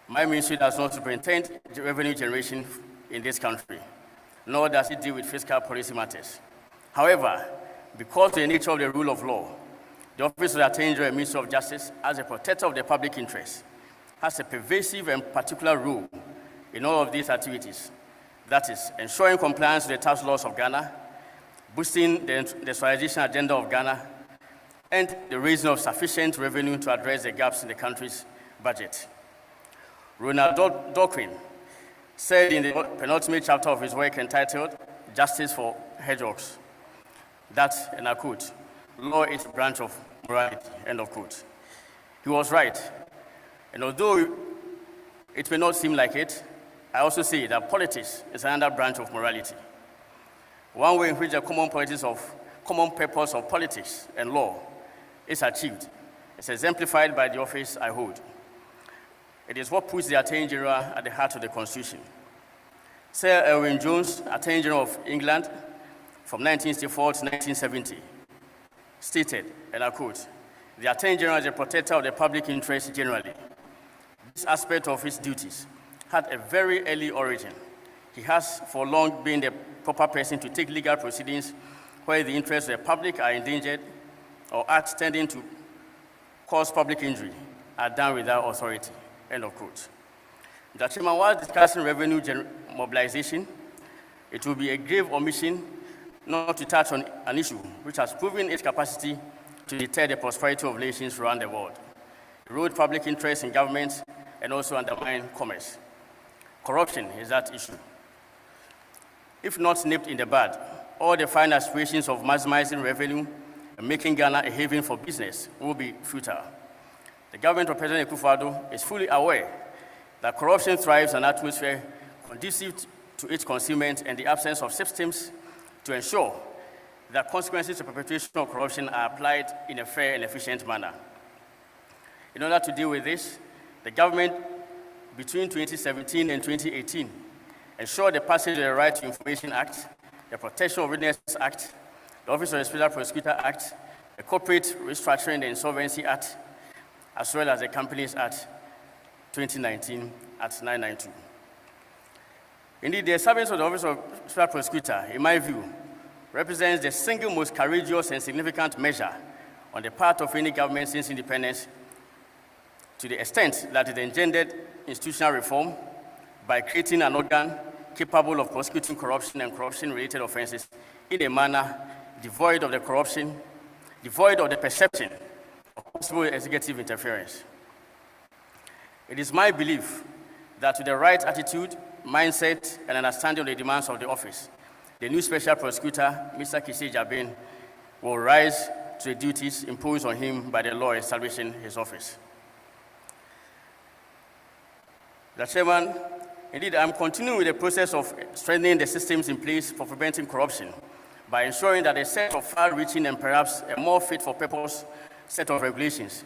My ministry does not superintend revenue generation in this country, nor does it deal with fiscal policy matters. However, because of the nature of the rule of law, the Office of the Attorney General and Ministry of Justice, as a protector of the public interest, has a pervasive and particular role in all of these activities. That is, ensuring compliance with the tax laws of Ghana, boosting the industrialization agenda of Ghana, and the raising of sufficient revenue to address the gaps in the country's budget. Ronald Dorquin said in the penultimate chapter of his work entitled Justice for Hedgehogs that, and I quote, "Law is a branch of morality," end of quote. He was right. And although it may not seem like it, I also say that politics is another branch of morality. One way in which the common purpose of politics and law is achieved is exemplified by the office I hold. It is what puts the Attorney General at the heart of the Constitution. Sir Elwyn Jones, Attorney General of England from 1964 to 1970, stated, and I quote, "The Attorney General is a protector of the public interest generally. This aspect of his duties had a very early origin. He has for long been the proper person to take legal proceedings where the interests of the public are endangered or acts tending to cause public injury are done without authority," end of quote. The Chairman, while discussing revenue mobilization, it will be a grave omission not to touch on an issue which has proven its capacity to deter the prosperity of nations around the world, erode public interest in governments, and also undermine commerce. Corruption is that issue. If not nipped in the bud, all the fine aspirations of maximizing revenue and making Ghana a haven for business will be futile. The government of President Akufo-Addo is fully aware that corruption thrives in an atmosphere conducive to its concealment and the absence of systems to ensure that consequences of perpetration of corruption are applied in a fair and efficient manner. In order to deal with this, the government between 2017 and 2018 ensured the passage of the Right to Information Act, the Protection of Witnesses Act, the Office of the Special Prosecutor Act, the Corporate Restructuring and Insolvency Act, as well as the Companies Act 2019 at 992. Indeed, the establishment of the Office of the Special Prosecutor, in my view, represents the single most courageous and significant measure on the part of any government since independence, to the extent that it engendered institutional reform by creating an organ capable of prosecuting corruption and corruption-related offenses in a manner devoid of the perception of possible executive interference. It is my belief that with the right attitude, mindset, and understanding of the demands of the office, the new special prosecutor, Mr. Kisi Jabin, will rise to the duties imposed on him by the law establishing his office. The Chairman, indeed, I'm continuing with the process of strengthening the systems in place for preventing corruption by ensuring that a set of far-reaching and perhaps a more fit-for-purpose set of regulations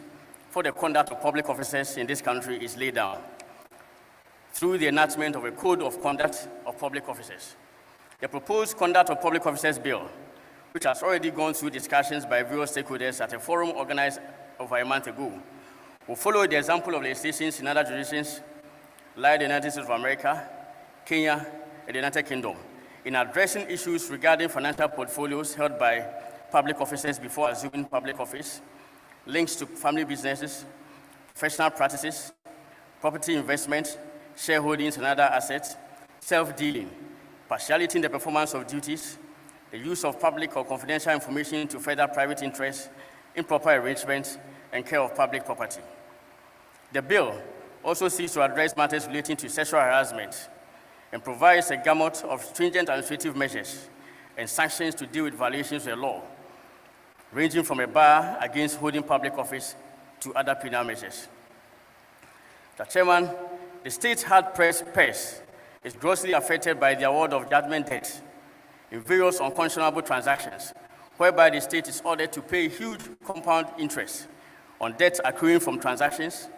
for the conduct of public officers in this country is laid down through the enactment of a Code of Conduct of Public Officers. The proposed Conduct of Public Officers Bill, which has already gone through discussions by various stakeholders at a forum organized over a month ago, will follow the example of legislations in other jurisdictions like the United States of America, Kenya, and the United Kingdom, in addressing issues regarding financial portfolios held by public officers before assuming public office, links to family businesses, professional practices, property investment, shareholdings and other assets, self-dealing, partiality in the performance of duties, the use of public or confidential information to further private interests, improper arrangements, and care of public property. The bill also seeks to address matters relating to sexual harassment and provides a gamut of stringent administrative measures and sanctions to deal with violations of the law, ranging from a bar against holding public office to other penal measures. Mr. Chairman, the state hard purse is grossly affected by the award of judgment debt in various unconscionable transactions, whereby the state is ordered to pay huge compound interest on debt accruing from transactions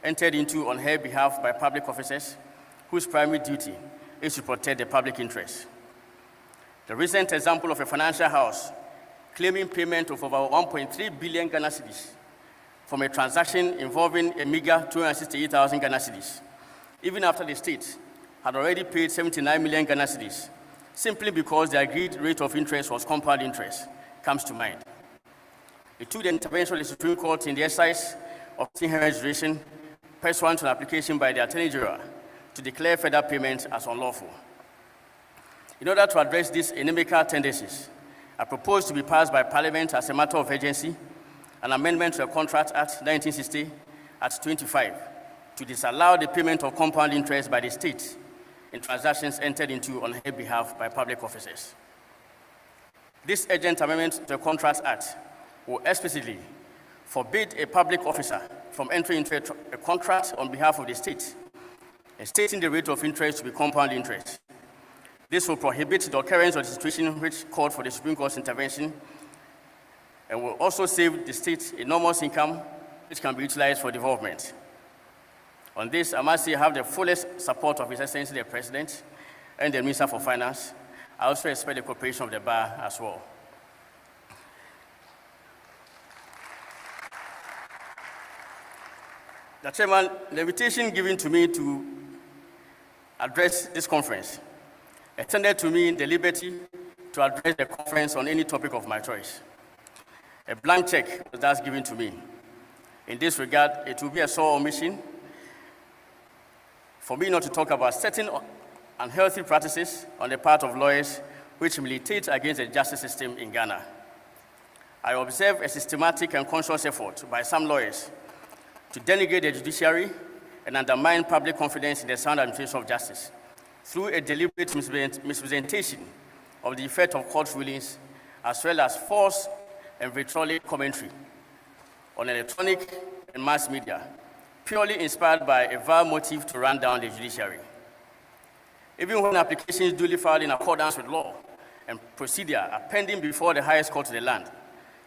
entered into on her behalf by public officers whose primary duty is to protect the public interest. The recent example of a financial house claiming payment of over 1.3 billion Ghana cedis from a transaction involving a meager 268,000 Ghana cedis, even after the state had already paid 79 million Ghana cedis, simply because the agreed rate of interest was compound interest, comes to mind. It took the intervention of the Supreme Court in the exercise of inherent jurisdiction pursuant to an application by the Attorney General to declare further payments as unlawful. In order to address these inimical tendencies, I propose to be passed by Parliament as a matter of urgency an amendment to the Contract Act 1960 at 25 to disallow the payment of compound interest by the state in transactions entered into on her behalf by public officers. This urgent amendment to the Contract Act will explicitly forbid a public officer from entering into a contract on behalf of the state and stating the rate of interest to be compound interest. This will prohibit the occurrence of the situation which called for the Supreme Court's intervention and will also save the state enormous income which can be utilized for development. On this, I must say I have the fullest support of His Excellency the President and the Minister for Finance. I also expect the cooperation of the bar as well. The Chairman, the invitation given to me to address this conference extended to me the liberty to address the conference on any topic of my choice. A blank check was thus given to me. In this regard, it will be a sore omission for me not to talk about certain unhealthy practices on the part of lawyers which militate against the justice system in Ghana. I observe a systematic and conscious effort by some lawyers to denigrate the judiciary and undermine public confidence in the sound administration of justice through a deliberate misrepresentation of the effect of court rulings, as well as false and vitriolic commentary on electronic and mass media, purely inspired by a vile motive to run down the judiciary. Even when applications duly filed in accordance with law and procedure are pending before the highest court of the land,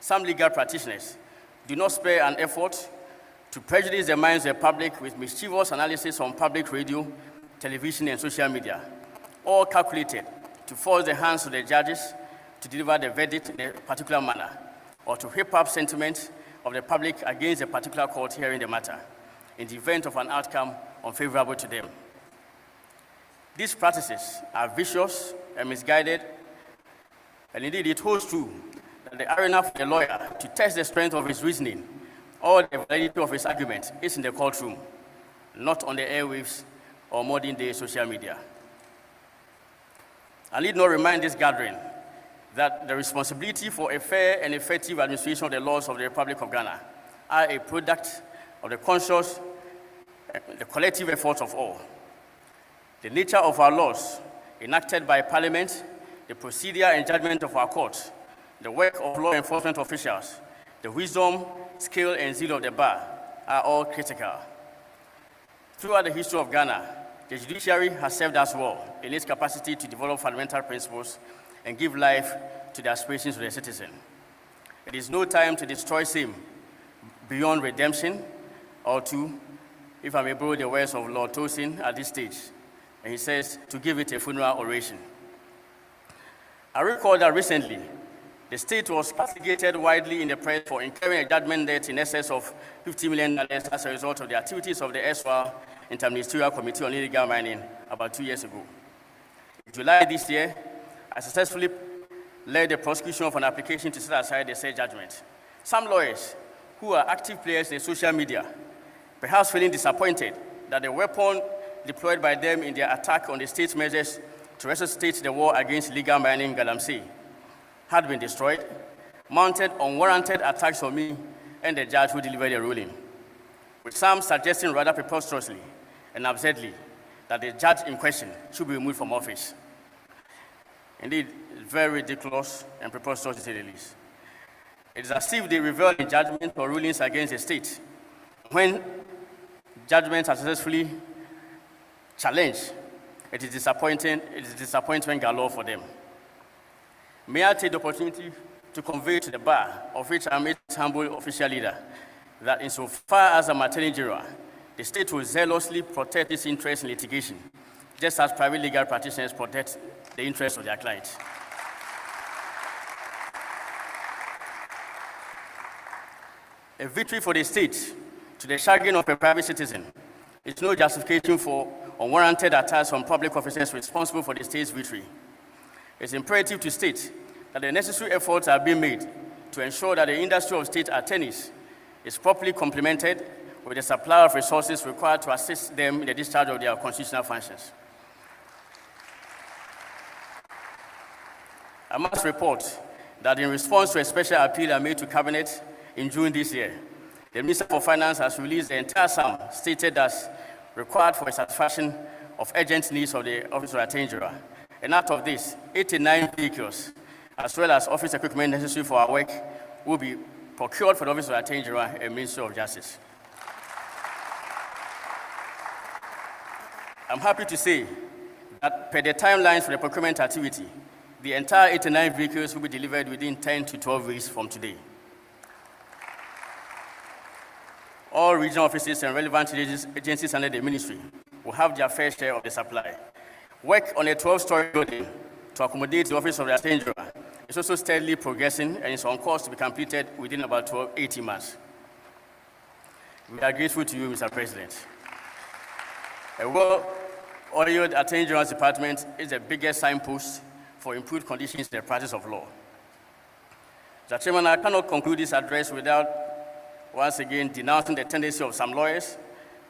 some legal practitioners do not spare an effort to prejudice the minds of the public with mischievous analysis on public radio, television, and social media, all calculated to force the hands of the judges to deliver the verdict in a particular manner, or to whip up sentiment of the public against a particular court hearing the matter, in the event of an outcome unfavorable to them. These practices are vicious and misguided, and indeed it holds true that the arena for a lawyer to test the strength of his reasoning or the validity of his argument is in the courtroom, not on the airwaves or modern-day social media. I need not remind this gathering that the responsibility for a fair and effective administration of the laws of the Republic of Ghana are a product of the conscious, the collective efforts of all. The nature of our laws, enacted by Parliament, the procedure and judgment of our courts, the work of law enforcement officials, the wisdom, skill, and zeal of the bar are all critical. Throughout the history of Ghana, the judiciary has served us well in its capacity to develop fundamental principles and give life to the aspirations of the citizen. It is no time to destroy same beyond redemption, or to, if I may borrow the words of Lord Tosin at this stage, and he says, to give it a funeral oration. I recall that recently, the state was castigated widely in the press for incurring a judgment debt in excess of $50 million as a result of the activities of the ESWA Interministerial Committee on Illegal Mining about 2 years ago. In July this year, I successfully led the prosecution of an application to set aside the said judgment. Some lawyers who are active players in social media, perhaps feeling disappointed that the weapon deployed by them in their attack on the state's measures to resuscitate the war against illegal mining in Galamsey had been destroyed, mounted unwarranted attacks on me and the judge who delivered the ruling, with some suggesting rather preposterously and absurdly that the judge in question should be removed from office. Indeed, it's very ridiculous and preposterous to say the least. It is as if they revel in judgment or rulings against the state. When judgments are successfully challenged, it is disappointment galore for them. May I take the opportunity to convey to the bar, of which I am its humble official leader, that insofar as I'm Attorney General, the state will zealously protect its interests in litigation, just as private legal practitioners protect the interests of their clients. A victory for the state to the chagrin of a private citizen is no justification for unwarranted attacks on public officers responsible for the state's victory. It's imperative to state that the necessary efforts are being made to ensure that the industry of state attorneys is properly complemented with the supply of resources required to assist them in the discharge of their constitutional functions. I must report that in response to a special appeal I made to Cabinet in June this year, the Minister for Finance has released the entire sum stated as required for the satisfaction of urgent needs of the Office of Attorney General. And out of this, 89 vehicles, as well as office equipment necessary for our work, will be procured for the Office of Attorney General and Ministry of Justice. I'm happy to say that per the timelines for the procurement activity, the entire 89 vehicles will be delivered within 10 to 12 weeks from today. All regional offices and relevant agencies under the ministry will have their fair share of the supply. Work on a 12-story building to accommodate the Office of the Attorney General is also steadily progressing and is on course to be completed within about 18 months. We are grateful to you, Mr. President. A well-oiled Attorney General's Department is the biggest signpost for improved conditions in the practice of law. Mr. Chairman, I cannot conclude this address without once again denouncing the tendency of some lawyers,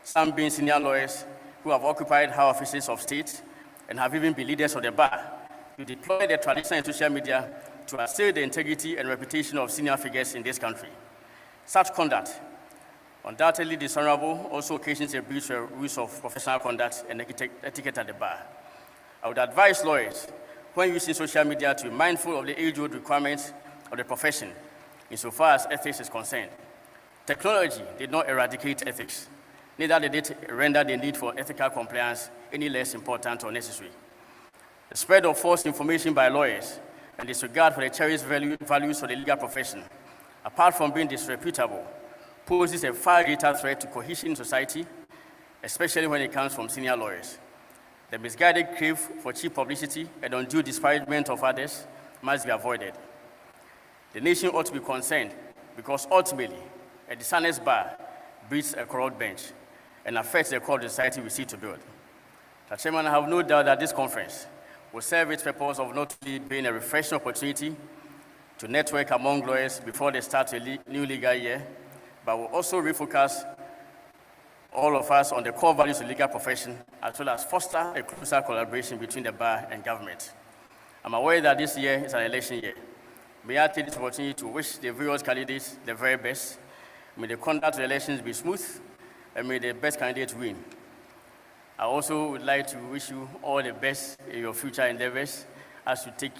some being senior lawyers, who have occupied high offices of state and have even been leaders of the bar, to deploy the traditional and social media to assail the integrity and reputation of senior figures in this country. Such conduct, undoubtedly dishonorable, also occasions a breach of rules of professional conduct and etiquette at the bar. I would advise lawyers, when using social media, to be mindful of the age-old requirements of the profession insofar as ethics is concerned. Technology did not eradicate ethics, neither did it render the need for ethical compliance any less important or necessary. The spread of false information by lawyers and disregard for the cherished values of the legal profession, apart from being disreputable, poses a far greater threat to cohesion in society, especially when it comes from senior lawyers. The misguided crave for cheap publicity and undue disparagement of others must be avoided. The nation ought to be concerned because ultimately, a dishonest bar breeds a corrupt bench and affects the core society we seek to build. Mr. Chairman, I have no doubt that this conference will serve its purpose of not only being a refreshing opportunity to network among lawyers before they start a new legal year, but will also refocus all of us on the core values of the legal profession, as well as foster a closer collaboration between the bar and government. I'm aware that this year is an election year. May I take this opportunity to wish the various candidates the very best. May the conduct of the elections be smooth, and may the best candidate win. I also would like to wish you all the best in your future endeavors as you take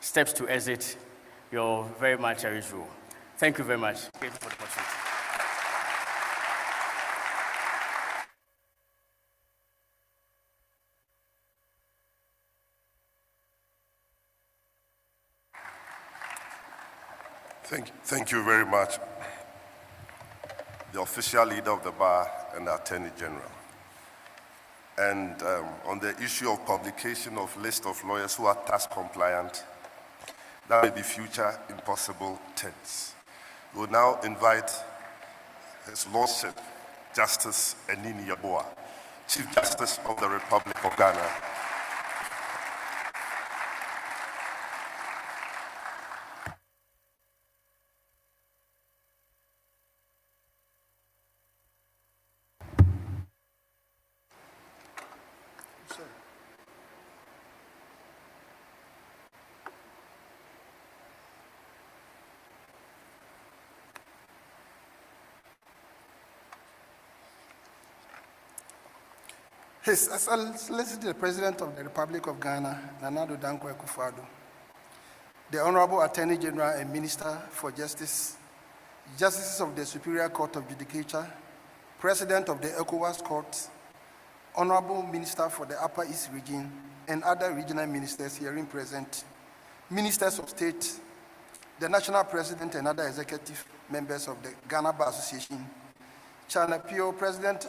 steps to exit your very much cherished role. Thank you very much. Thank you for the opportunity. Thank you very much, the official leader of the bar and the Attorney General. And on the issue of publication of list of lawyers who are tax compliant, that may be future impossible tense. We will now invite His Lordship, Justice Enini Yeboah, Chief Justice of the Republic of Ghana. His Excellency the President of the Republic of Ghana, Nana Addo Dankwa Akufo-Addo, the Honorable Attorney General and Minister for Justice, Justices of the Superior Court of Judicature, President of the ECOWAS Court, Honorable Minister for the Upper East Region, and other regional ministers herein present, Ministers of State, the National President and other executive members of the Ghana Bar Association, Chana Pio, President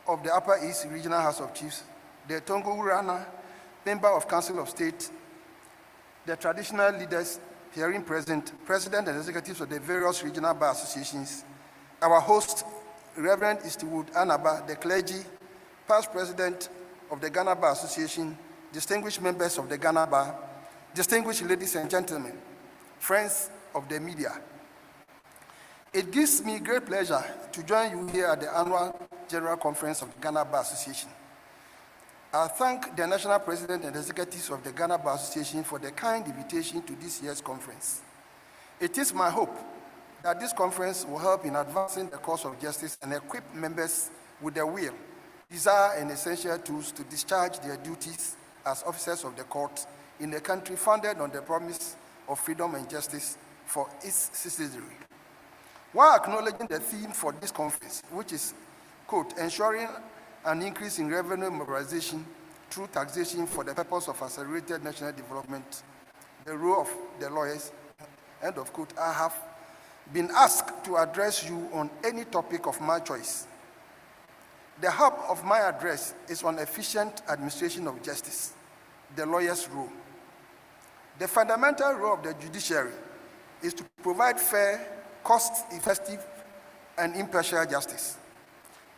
of the Upper East Regional House of Chiefs, the Tongo Urana, Member of Council of State, the traditional leaders herein present, President and executives of the various regional bar associations, our host, Reverend Eastwood Anaba, the clergy, past President of the Ghana Bar Association, distinguished members of the Ghana Bar, distinguished ladies and gentlemen, friends of the media. It gives me great pleasure to join you here at the Annual General Conference of the Ghana Bar Association. I thank the National President and executives of the Ghana Bar Association for the kind invitation to this year's conference. It is my hope that this conference will help in advancing the cause of justice and equip members with the will, desire, and essential tools to discharge their duties as officers of the court in a country founded on the promise of freedom and justice for its citizenry. While acknowledging the theme for this conference, which is, quote, ensuring an increase in revenue mobilization through taxation for the purpose of accelerated national development, the role of the lawyers, end of quote, I have been asked to address you on any topic of my choice. The hub of my address is on efficient administration of justice, the lawyer's role. The fundamental role of the judiciary is to provide fair, cost-effective, and impartial justice.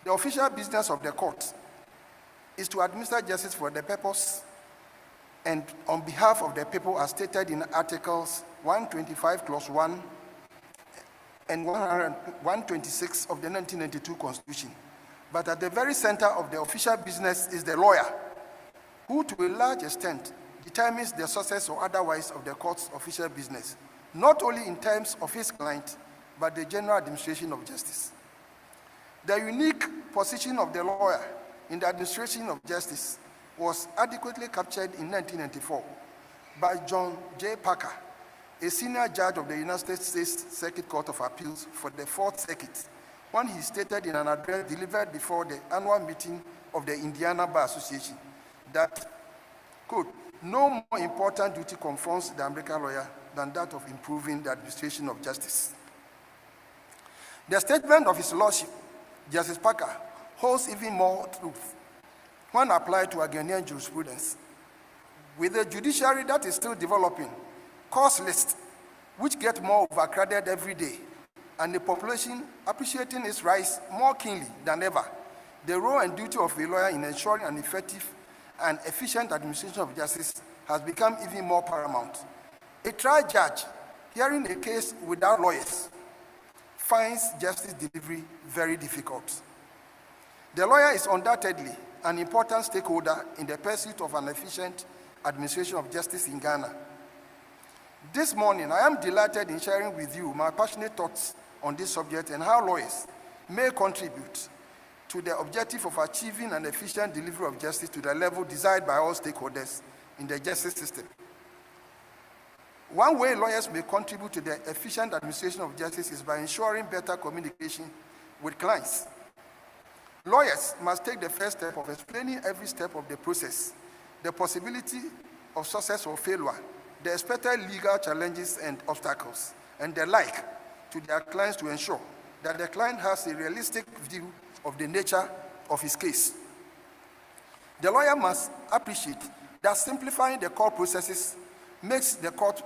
The official business of the court is to administer justice for the purpose and on behalf of the people as stated in Articles 125, Clause 1 and 126 of the 1992 Constitution. But at the very center of the official business is the lawyer, who to a large extent determines the success or otherwise of the court's official business, not only in terms of his client, but the general administration of justice. The unique position of the lawyer in the administration of justice was adequately captured in 1994 by John J. Parker, a senior judge of the United States Circuit Court of Appeals for the Fourth Circuit, when he stated in an address delivered before the annual meeting of the Indiana Bar Association that, quote, no more important duty confronts the American lawyer than that of improving the administration of justice. The statement of His Lordship, Justice Parker, holds even more truth when applied to Ghanaian jurisprudence. With a judiciary that is still developing, course lists which get more overcrowded every day, and the population appreciating its rise more keenly than ever, the role and duty of a lawyer in ensuring an effective and efficient administration of justice has become even more paramount. A trial judge hearing a case without lawyers finds justice delivery very difficult. The lawyer is undoubtedly an important stakeholder in the pursuit of an efficient administration of justice in Ghana. This morning, I am delighted in sharing with you my passionate thoughts on this subject and how lawyers may contribute to the objective of achieving an efficient delivery of justice to the level desired by all stakeholders in the justice system. One way lawyers may contribute to the efficient administration of justice is by ensuring better communication with clients. Lawyers must take the first step of explaining every step of the process, the possibility of success or failure, the expected legal challenges and obstacles, and the like to their clients to ensure that the client has a realistic view of the nature of his case. The lawyer must appreciate that simplifying the court processes makes the court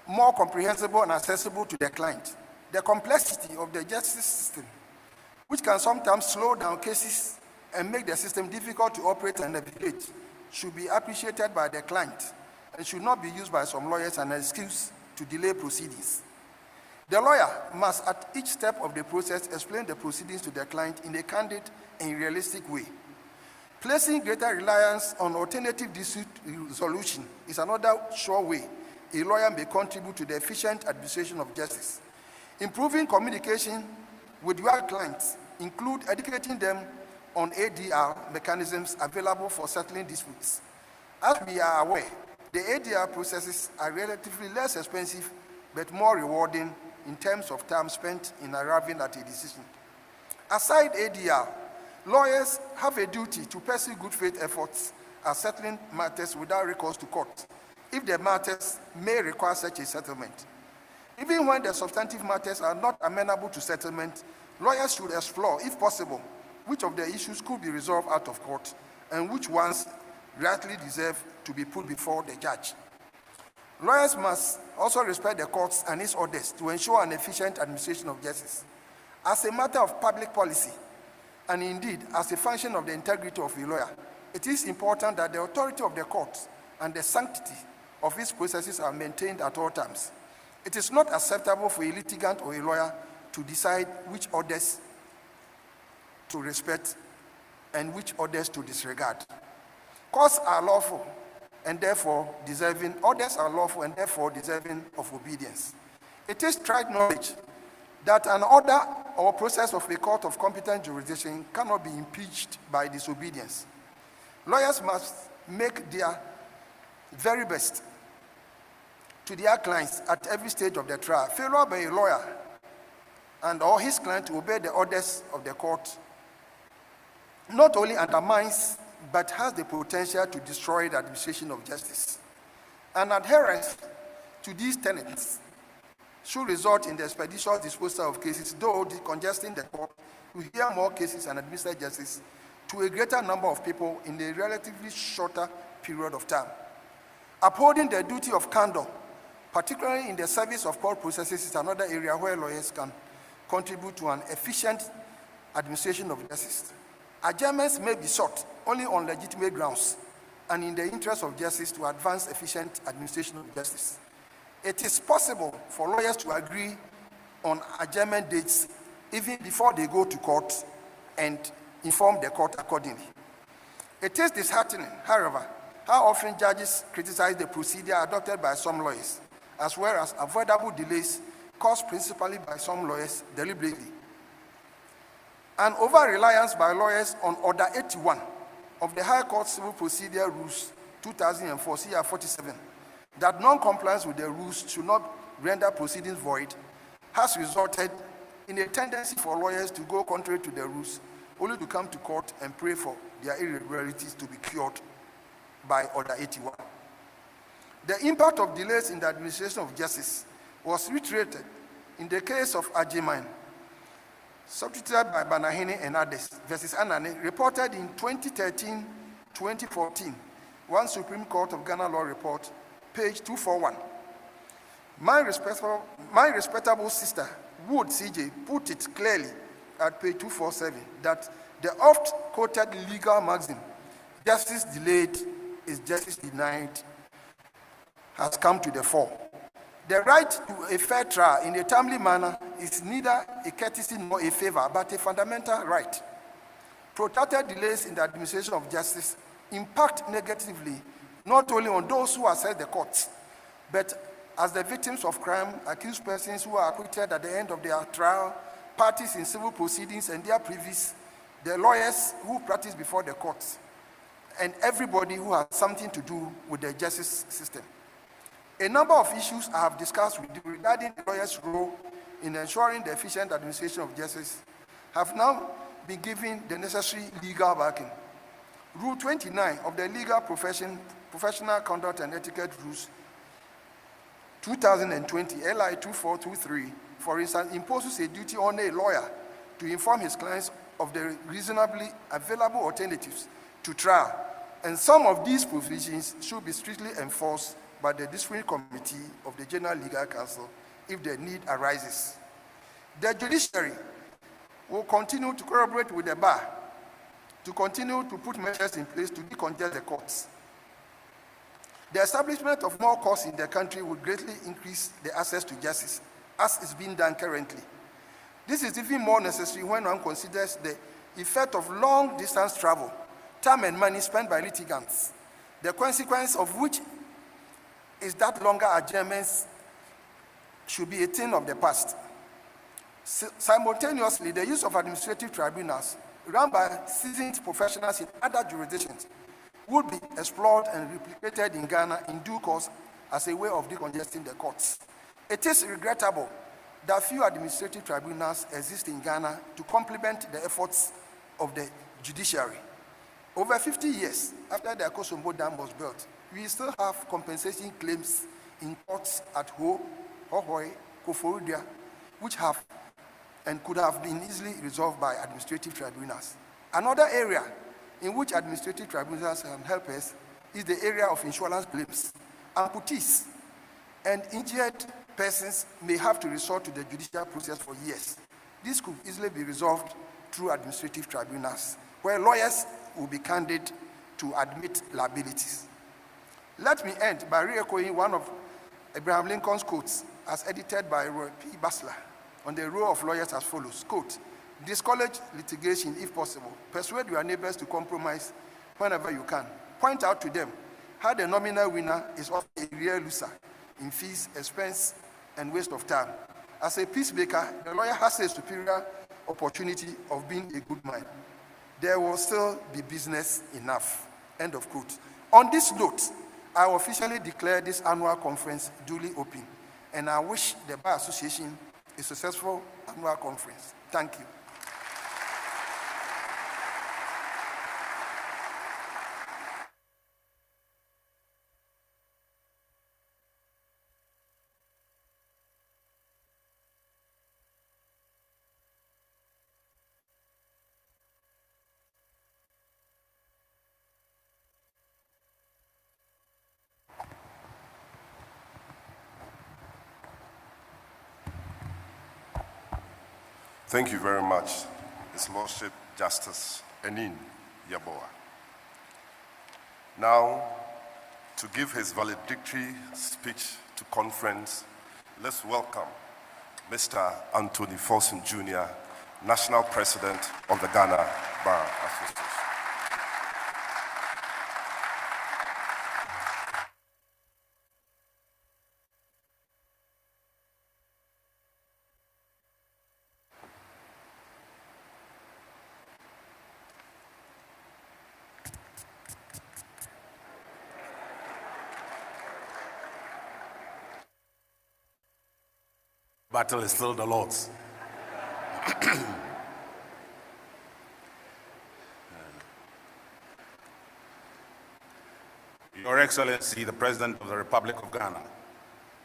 more comprehensible and accessible to the client. The complexity of the justice system, which can sometimes slow down cases and make the system difficult to operate and navigate, should be appreciated by the client and should not be used by some lawyers as an excuse to delay proceedings. The lawyer must, at each step of the process, explain the proceedings to the client in a candid and realistic way. Placing greater reliance on alternative dispute resolution is another sure way a lawyer may contribute to the efficient administration of justice. Improving communication with your clients include educating them on ADR mechanisms available for settling disputes. As we are aware, the ADR processes are relatively less expensive but more rewarding in terms of time spent in arriving at a decision. Aside ADR, lawyers have a duty to pursue good faith efforts at settling matters without recourse to court, if the matters may require such a settlement. Even when the substantive matters are not amenable to settlement, lawyers should explore, if possible, which of the issues could be resolved out of court and which ones rightly deserve to be put before the judge. Lawyers must also respect the courts and its orders to ensure an efficient administration of justice. As a matter of public policy, and indeed as a function of the integrity of a lawyer, it is important that the authority of the courts and the sanctity of its processes are maintained at all times. It is not acceptable for a litigant or a lawyer to decide which orders to respect and which orders to disregard. Courts are lawful and therefore deserving, orders are lawful and therefore deserving of obedience. It is tried knowledge that an order or process of a court of competent jurisdiction cannot be impeached by disobedience. Lawyers must make their very best to their clients at every stage of the trial. Failure by a lawyer and or his client to obey the orders of the court not only undermines but has the potential to destroy the administration of justice. An adherence to these tenets should result in the expeditious disposal of cases, though decongesting the court to hear more cases and administer justice to a greater number of people in a relatively shorter period of time. Upholding the duty of candor, particularly in the service of court processes, is another area where lawyers can contribute to an efficient administration of justice. Adjournments may be sought only on legitimate grounds and in the interest of justice to advance efficient administration of justice. It is possible for lawyers to agree on adjournment dates even before they go to court and inform the court accordingly. It is disheartening, however, how often judges criticize the procedure adopted by some lawyers, as well as avoidable delays caused principally by some lawyers deliberately. An over-reliance by lawyers on Order 81 of the High Court Civil Procedure Rules 2004 CR 47, that non-compliance with the rules should not render proceedings void, has resulted in a tendency for lawyers to go contrary to the rules, only to come to court and pray for their irregularities to be cured by Order 81. The impact of delays in the administration of justice was reiterated in the case of Ajimine, substituted by Banahini and others, versus Anane, reported in 2013-2014, One Supreme Court of Ghana Law Report, page 241. My respectable sister, Wood CJ, put it clearly at page 247 that the oft-quoted legal maxim, justice delayed is justice denied, has come to the fore. The right to a fair trial in a timely manner is neither a courtesy nor a favor, but a fundamental right. Protracted delays in the administration of justice impact negatively not only on those who assess the courts, but as the victims of crime, accused persons who are acquitted at the end of their trial, parties in civil proceedings and their privies, the lawyers who practice before the courts, and everybody who has something to do with the justice system. A number of issues I have discussed with you regarding the lawyer's role in ensuring the efficient administration of justice have now been given the necessary legal backing. Rule 29 of the Legal Professional Conduct and Etiquette Rules 2020, LI 2423, for instance, imposes a duty on a lawyer to inform his clients of the reasonably available alternatives to trial, and some of these provisions should be strictly enforced by the disciplinary committee of the General Legal Council if the need arises. The judiciary will continue to collaborate with the bar to continue to put measures in place to decongest the courts. The establishment of more courts in the country will greatly increase the access to justice, as is being done currently. This is even more necessary when one considers the effect of long-distance travel, time and money spent by litigants, the consequence of which is that longer adjournments should be a thing of the past. Simultaneously, the use of administrative tribunals run by seasoned professionals in other jurisdictions would be explored and replicated in Ghana in due course as a way of decongesting the courts. It is regrettable that few administrative tribunals exist in Ghana to complement the efforts of the judiciary. Over 50 years after the Akosombo Dam was built, we still have compensation claims in courts at Ho, Hohoi, Koforidua, which have and could have been easily resolved by administrative tribunals. Another area in which administrative tribunals can help us is the area of insurance claims. Amputees and injured persons may have to resort to the judicial process for years. This could easily be resolved through administrative tribunals, where lawyers will be candid to admit liabilities. Let me end by re-echoing one of Abraham Lincoln's quotes as edited by Roy P. Basler on the role of lawyers as follows, quote, "Discourage litigation if possible. Persuade your neighbors to compromise whenever you can. Point out to them how the nominal winner is often a real loser in fees, expense, and waste of time. As a peacemaker, the lawyer has a superior opportunity of being a good man. There will still be business enough." End of quote. On this note, I officially declare this annual conference duly open, and I wish the Bar Association a successful annual conference. Thank you. Thank you very much, His Lordship Justice Enin Yaboa. Now, to give his valedictory speech to conference, let's welcome Mr. Anthony Folsom Jr., National President of the Ghana Bar Association. Battle is still the Lord's. Your Excellency, the President of the Republic of Ghana,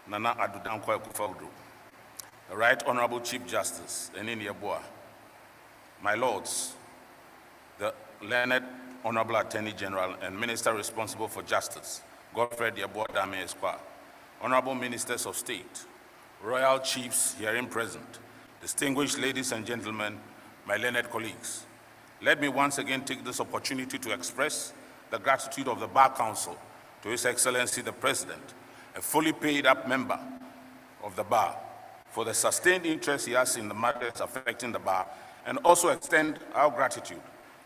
Nana Addo Dankwa Akufo-Addo, the Right Honorable Chief Justice, Enini Yeboah, my lords, the learned Honorable Attorney General and Minister responsible for Justice, Godfrey Yeboah Dame Esquire, Honorable Ministers of State, Royal Chiefs herein present, distinguished ladies and gentlemen, my learned colleagues, let me once again take this opportunity to express the gratitude of the Bar Council to His Excellency the President, a fully paid-up member of the Bar, for the sustained interest he has in the matters affecting the Bar, and also extend our gratitude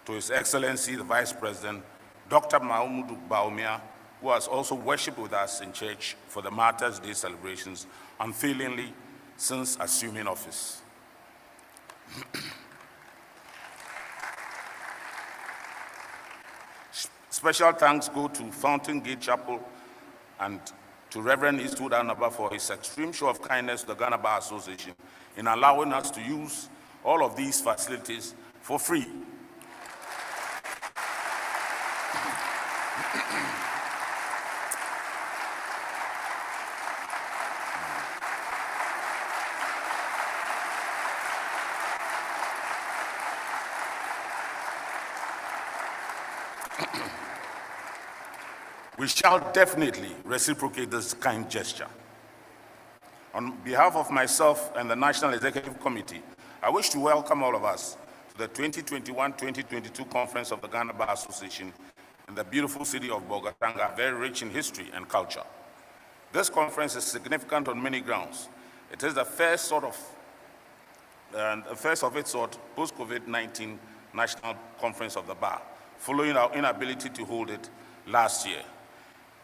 to His Excellency the Vice President, Dr. Mahmoud Baumia, who has also worshipped with us in church for the Martyrs' Day celebrations unfailingly since assuming office. Special thanks go to Fountain Gate Chapel and to Reverend Eastwood Anaba for his extreme show of kindness to the Ghana Bar Association in allowing us to use all of these facilities for free. We shall definitely reciprocate this kind gesture. On behalf of myself and the National Executive Committee, I wish to welcome all of us to the 2021-2022 Conference of the Ghana Bar Association in the beautiful city of Bolgatanga, very rich in history and culture. This conference is significant on many grounds. It is the first of its sort post-COVID-19 National Conference of the Bar, following our inability to hold it last year.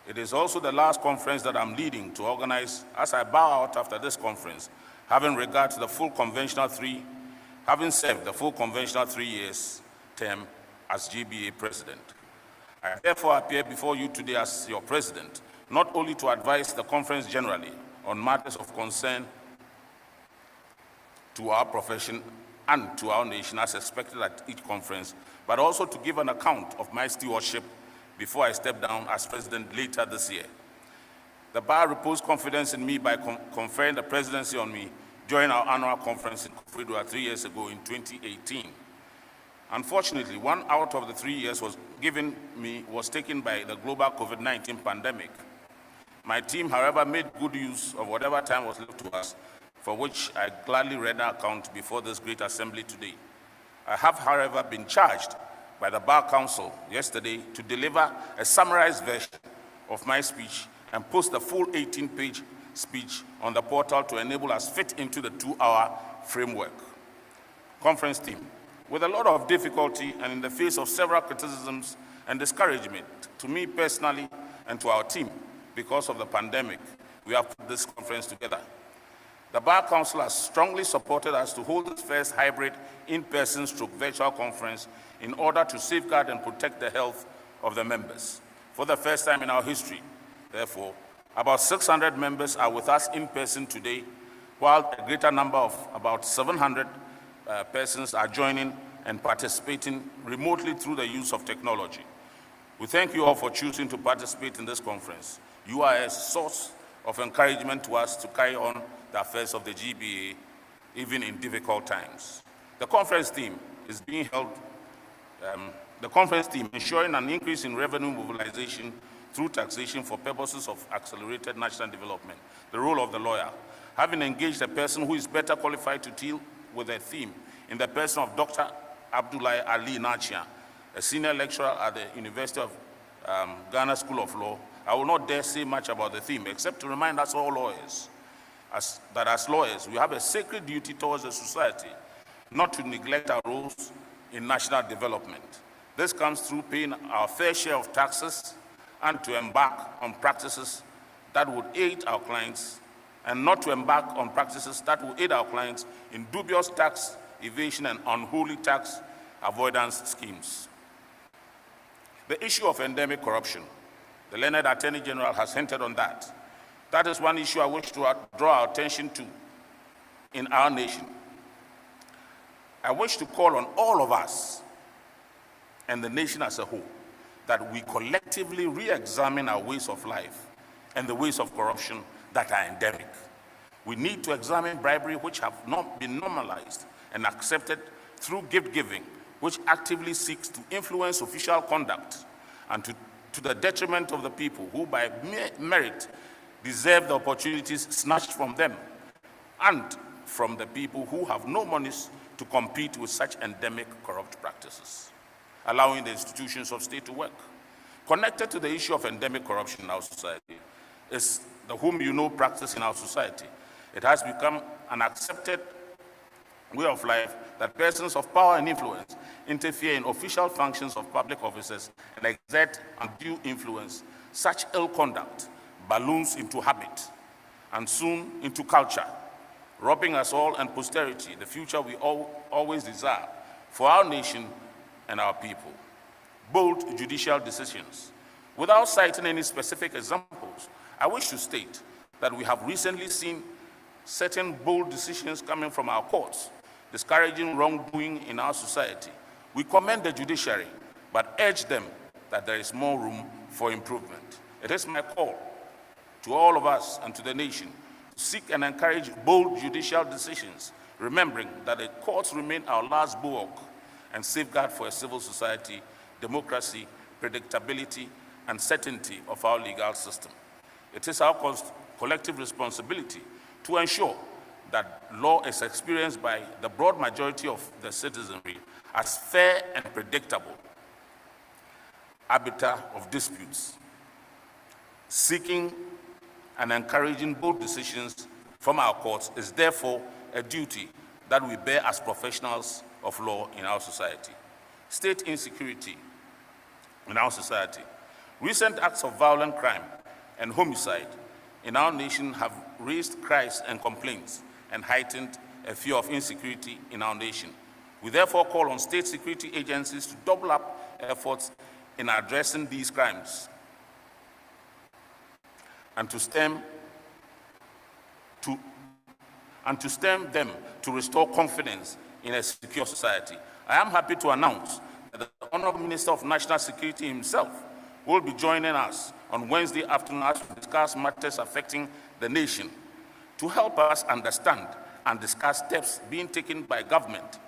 It is also the last conference that I'm leading to organize as I bow out after this conference, having regard to the full conventional having served the full conventional 3 years term as GBA president. I therefore appear before you today as your president, not only to advise the conference generally on matters of concern to our profession and to our nation as expected at each conference, but also to give an account of my stewardship before I step down as president later this year. The Bar reposed confidence in me by conferring the presidency on me during our annual conference in Koforidua 3 years ago in 2018. Unfortunately, 1 out of the 3 years was taken by the global COVID-19 pandemic. My team, however, made good use of whatever time was left to us, for which I gladly read an account before this great assembly today. I have, however, been charged by the Bar Council yesterday to deliver a summarized version of my speech and post the full 18-page speech on the portal to enable us fit into the 2-hour framework. Conference team, with a lot of difficulty and in the face of several criticisms and discouragement to me personally and to our team because of the pandemic, we have put this conference together. The Bar Council has strongly supported us to hold this first hybrid in-person / virtual conference in order to safeguard and protect the health of the members. For the first time in our history, therefore, about 600 members are with us in person today, while a greater number of about 700 persons are joining and participating remotely through the use of technology. We thank you all for choosing to participate in this conference. You are a source of encouragement to us to carry on the affairs of the GBA, even in difficult times. The conference theme is being held, ensuring an increase in revenue mobilization through taxation for purposes of accelerated national development, the role of the lawyer, having engaged a person who is better qualified to deal with a theme in the person of Dr. Abdullahi Ali Nachia, a senior lecturer at the University of Ghana School of Law. I will not dare say much about the theme, except to remind us all lawyers that as lawyers, we have a sacred duty towards the society not to neglect our roles in national development. This comes through paying our fair share of taxes and to embark on practices that would aid our clients, and not to embark on practices that will aid our clients in dubious tax evasion and unholy tax avoidance schemes. The issue of endemic corruption, the learned Attorney General has hinted on that. That is one issue I wish to draw our attention to in our nation. I wish to call on all of us and the nation as a whole that we collectively re-examine our ways of life and the ways of corruption that are endemic. We need to examine bribery, which have not been normalized and accepted, through gift giving, which actively seeks to influence official conduct and to the detriment of the people who by merit deserve the opportunities snatched from them, and from the people who have no monies to compete with such endemic corrupt practices, allowing the institutions of state to work. Connected to the issue of endemic corruption in our society is the whom you know practice in our society. It has become an accepted way of life that persons of power and influence interfere in official functions of public offices and exert undue influence. Such ill conduct balloons into habit and soon into culture, robbing us all and posterity the future we always desire for our nation and our people. Bold judicial decisions. Without citing any specific examples, I wish to state that we have recently seen certain bold decisions coming from our courts, discouraging wrongdoing in our society. We commend the judiciary, but urge them that there is more room for improvement. It is my call to all of us and to the nation to seek and encourage bold judicial decisions, remembering that the courts remain our last bulwark and safeguard for a civil society, democracy, predictability, and certainty of our legal system. It is our collective responsibility to ensure that law is experienced by the broad majority of the citizenry as fair and predictable arbiter of disputes, seeking and encouraging bold decisions from our courts is therefore a duty that we bear as professionals of law in our society. State insecurity in our society. Recent acts of violent crime and homicide in our nation have raised cries and complaints and heightened a fear of insecurity in our nation. We therefore call on state security agencies to double up efforts in addressing these crimes and to stem them to restore confidence in a secure society. I am happy to announce that the Honorable Minister of National Security himself will be joining us on Wednesday afternoon as we discuss matters affecting the nation to help us understand and discuss steps being taken by government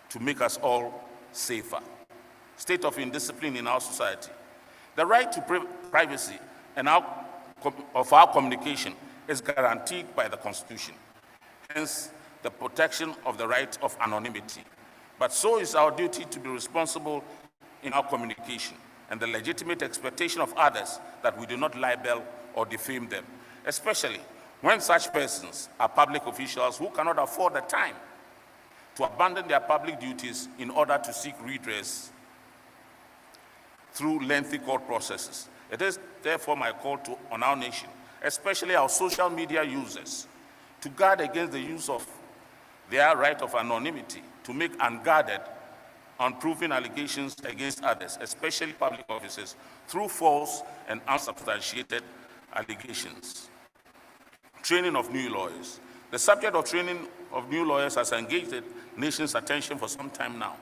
to make us all safer. State of indiscipline in our society. The right to privacy and of our communication is guaranteed by the Constitution, hence the protection of the right of anonymity. But so is our duty to be responsible in our communication and the legitimate expectation of others that we do not libel or defame them, especially when such persons are public officials who cannot afford the time to abandon their public duties in order to seek redress through lengthy court processes. It is therefore my call on our nation, especially our social media users, to guard against the use of their right of anonymity to make unguarded, unproven allegations against others, especially public officers, through false and unsubstantiated allegations. Training of new lawyers. The subject of training of new lawyers has engaged the nation's attention for some time now.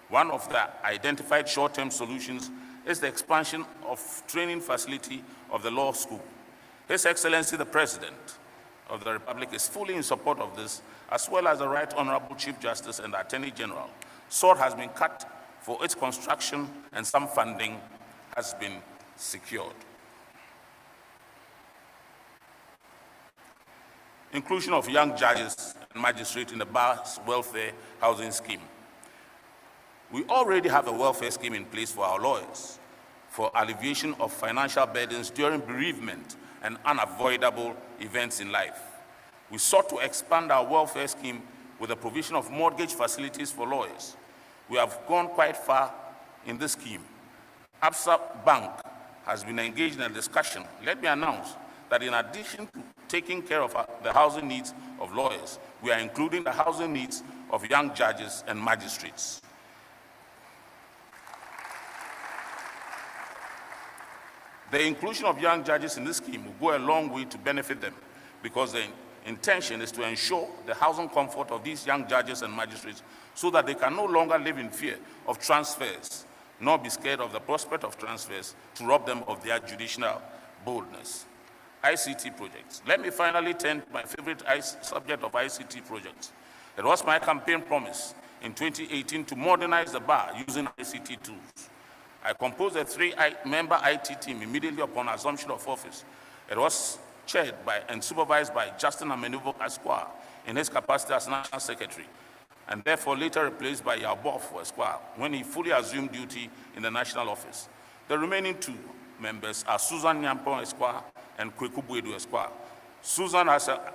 One of the identified short-term solutions is the expansion of training facility of the law school. His Excellency the President of the Republic is fully in support of this, as well as the Right Honorable Chief Justice and the Attorney General. Sword has been cut for its construction and some funding has been secured. Inclusion of young judges and magistrates in the bar's welfare housing scheme. We already have a welfare scheme in place for our lawyers for alleviation of financial burdens during bereavement and unavoidable events in life. We sought to expand our welfare scheme with the provision of mortgage facilities for lawyers. We have gone quite far in this scheme. Absa Bank has been engaged in a discussion. Let me announce that in addition to taking care of the housing needs of lawyers, we are including the housing needs of young judges and magistrates. The inclusion of young judges in this scheme will go a long way to benefit them, because the intention is to ensure the housing comfort of these young judges and magistrates so that they can no longer live in fear of transfers nor be scared of the prospect of transfers to rob them of their judicial boldness. ICT projects. Let me finally turn to my favorite subject of ICT projects. It was my campaign promise in 2018 to modernize the bar using ICT tools. I composed a 3-member IT team immediately upon assumption of office. It was chaired by and supervised by Justin Amenuvo Esquire in his capacity as National Secretary, and therefore later replaced by Yabof Esquire when he fully assumed duty in the national office. The remaining 2 members are Susan Nyampong Esquire and Kweku Buedu Esquire. Susan has a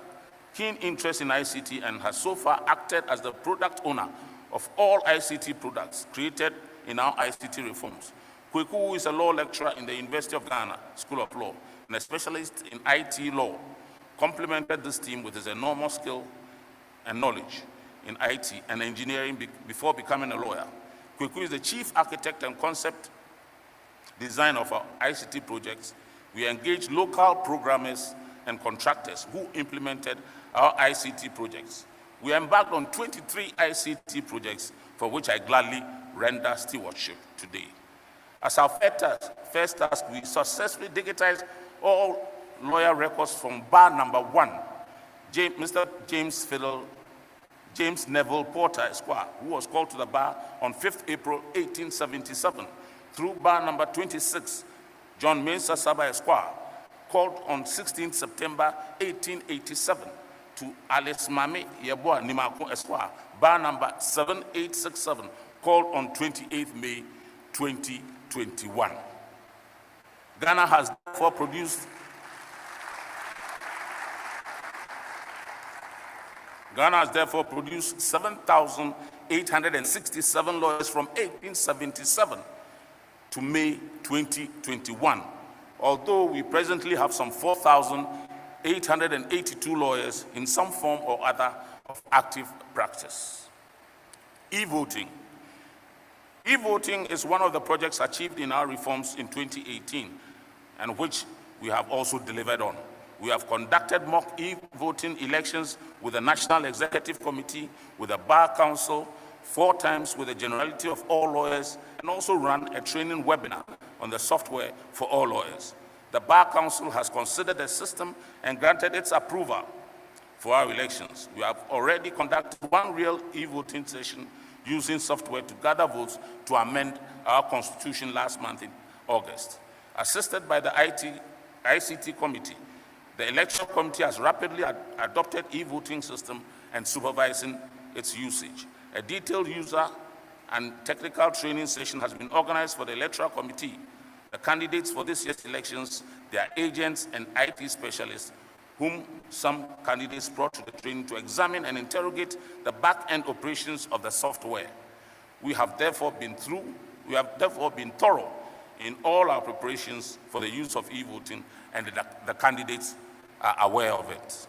keen interest in ICT and has so far acted as the product owner of all ICT products created in our ICT reforms. Kweku, who is a law lecturer in the University of Ghana School of Law and a specialist in IT law, complemented this team with his enormous skill and knowledge in IT and engineering before becoming a lawyer. Kweku is the chief architect and concept designer of our ICT projects. We engaged local programmers and contractors who implemented our ICT projects. We embarked on 23 ICT projects for which I gladly render stewardship today. As our first task, we successfully digitized all lawyer records from bar number 1, Mr. James Neville Porter Esquire, who was called to the bar on 5th April 1877, through bar number 26, John Mensah Saba Esquire, called on 16th September 1887, to Alice Mame Yeboah Nimako Esquire, bar number 7867, called on 28th May 2021. Ghana has therefore produced Ghana has therefore produced 7,867 lawyers from 1877 to May 2021, although we presently have some 4,882 lawyers in some form or other of active practice. E-voting. E-voting is one of the projects achieved in our reforms in 2018 and which we have also delivered on. We have conducted mock e-voting elections with the National Executive Committee, with the Bar Council, 4 times with the generality of all lawyers, and also run a training webinar on the software for all lawyers. The Bar Council has considered the system and granted its approval for our elections. We have already conducted 1 real e-voting session using software to gather votes to amend our constitution last month in August. Assisted by the ICT committee, the election committee has rapidly adopted e-voting system and supervising its usage. A detailed user and technical training session has been organized for the electoral committee. The candidates for this year's elections, their agents and IT specialists, whom some candidates brought to the training to examine and interrogate the back-end operations of the software. We have therefore been thorough in all our preparations for the use of e-voting, and the candidates are aware of it.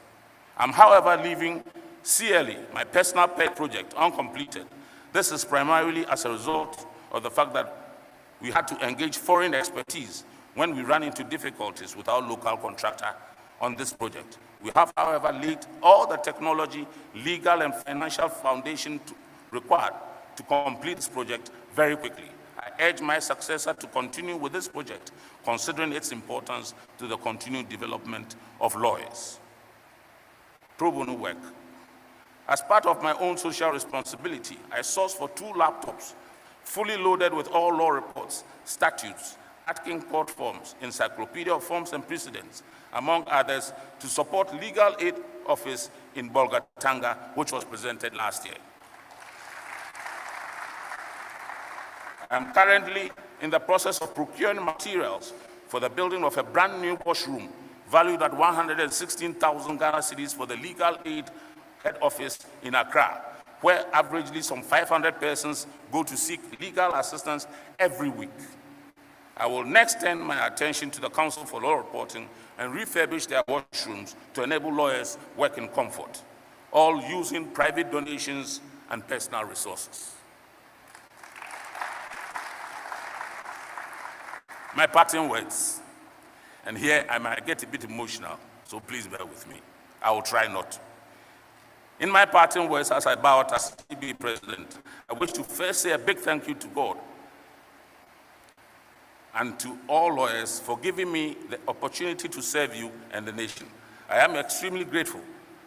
I'm, however, leaving CLE, my personal pet project, uncompleted. This is primarily as a result of the fact that we had to engage foreign expertise when we ran into difficulties with our local contractor on this project. We have, however, laid all the technology, legal, and financial foundation required to complete this project very quickly. I urge my successor to continue with this project, considering its importance to the continued development of lawyers. Pro bono work. As part of my own social responsibility, I sourced for 2 laptops, fully loaded with all law reports, statutes, Atkin court forms, encyclopedia of forms and precedents, among others, to support legal aid office in Bolgatanga, which was presented last year. I am currently in the process of procuring materials for the building of a brand new washroom valued at 116,000 Ghana cedis for the legal aid head office in Accra, where averagely some 500 persons go to seek legal assistance every week. I will next turn my attention to the Council for Law Reporting and refurbish their washrooms to enable lawyers work in comfort, all using private donations and personal resources. My parting words, and here I might get a bit emotional, so please bear with me. I will try not to. In my parting words, as I bow out as GBA President, I wish to first say a big thank you to God and to all lawyers for giving me the opportunity to serve you and the nation. I am extremely grateful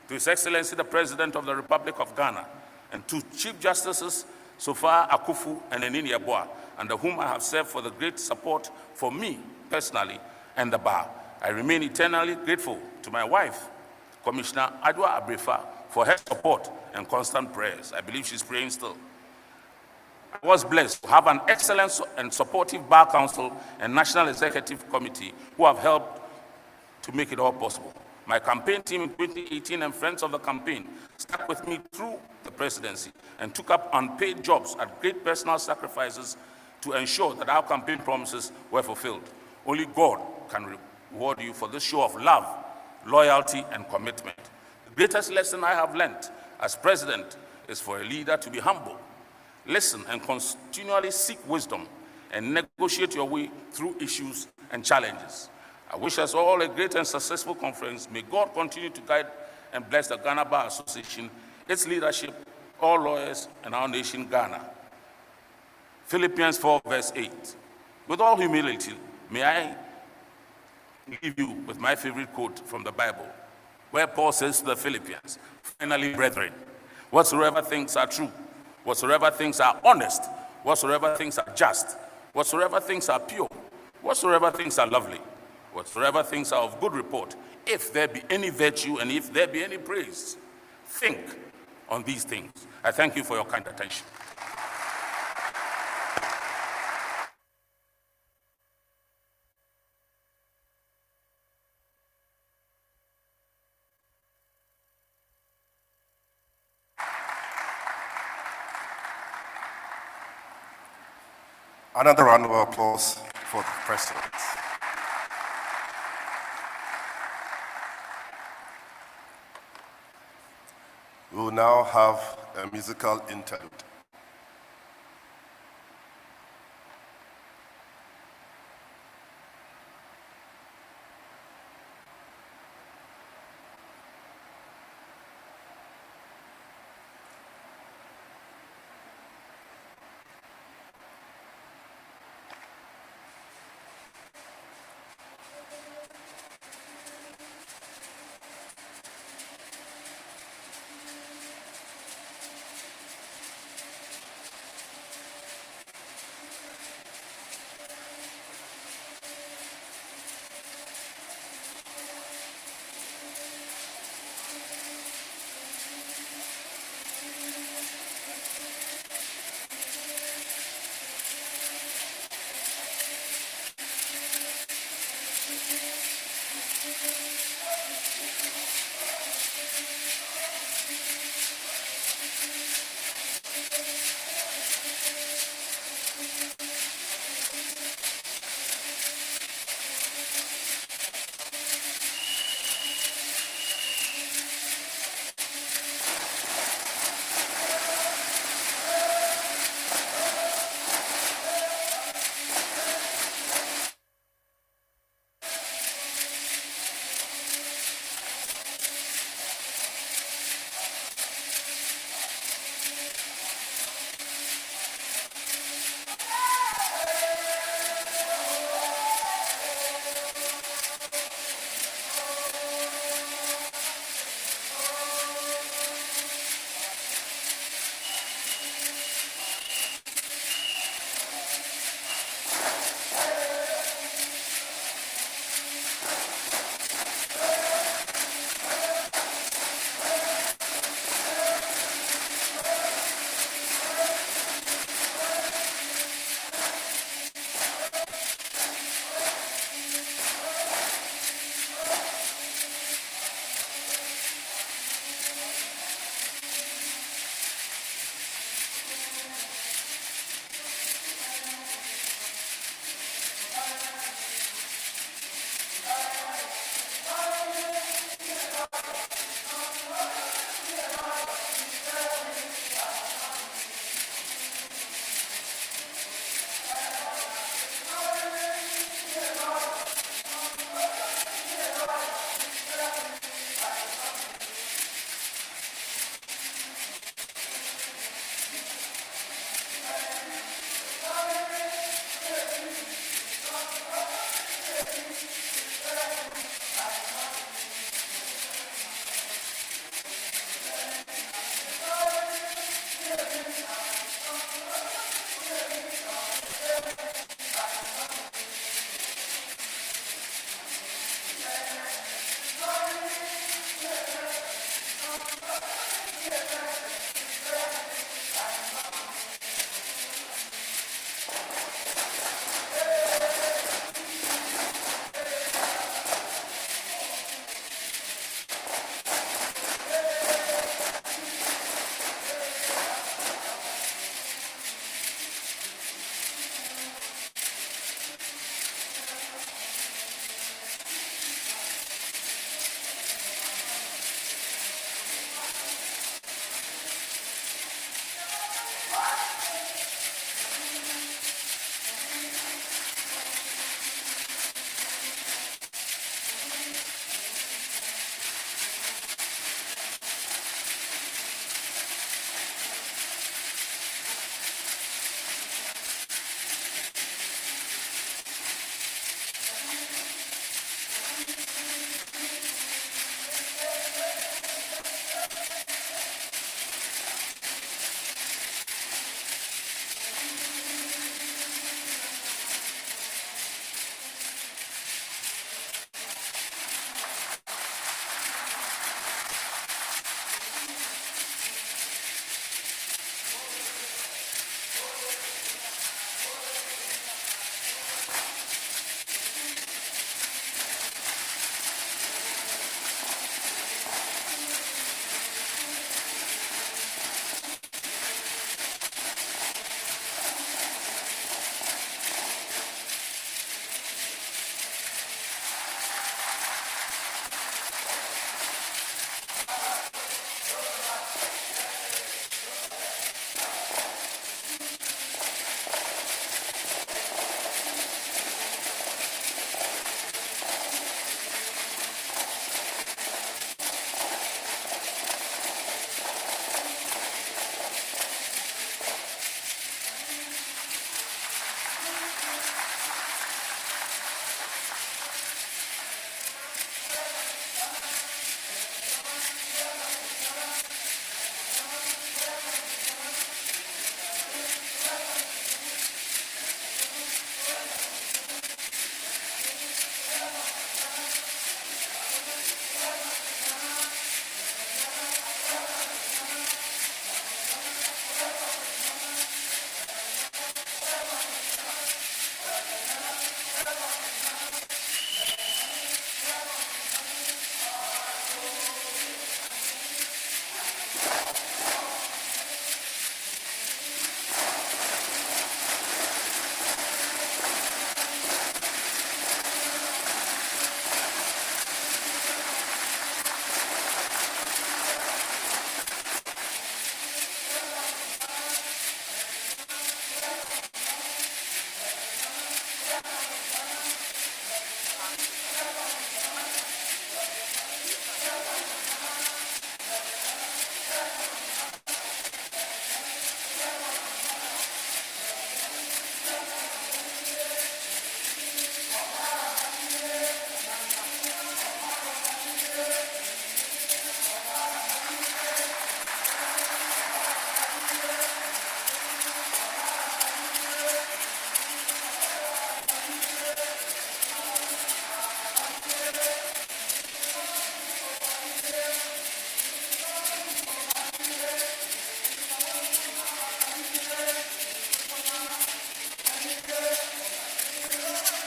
to His Excellency the President of the Republic of Ghana and to Chief Justices Sofa Akufu and Enini Yeboah, under whom I have served for the great support for me personally and the bar. I remain eternally grateful to my wife, Commissioner Adwa Abrefa, for her support and constant prayers. I believe she's praying still. I was blessed to have an excellent and supportive Bar Council and National Executive Committee who have helped to make it all possible. My campaign team in 2018 and friends of the campaign stuck with me through the presidency and took up unpaid jobs at great personal sacrifices to ensure that our campaign promises were fulfilled. Only God can reward you for this show of love, loyalty, and commitment. The greatest lesson I have learned as president is for a leader to be humble, listen and continually seek wisdom, and negotiate your way through issues and challenges. I wish us all a great and successful conference. May God continue to guide and bless the Ghana Bar Association, its leadership, all lawyers, and our nation, Ghana. Philippians 4, verse 8. With all humility, may I leave you with my favorite quote from the Bible, where Paul says to the Philippians, finally, brethren, whatsoever things are true, whatsoever things are honest, whatsoever things are just, whatsoever things are pure, whatsoever things are lovely, whatsoever things are of good report, if there be any virtue and if there be any praise, think on these things. I thank you for your kind attention. Another round of applause for the President. We will now have a musical interlude.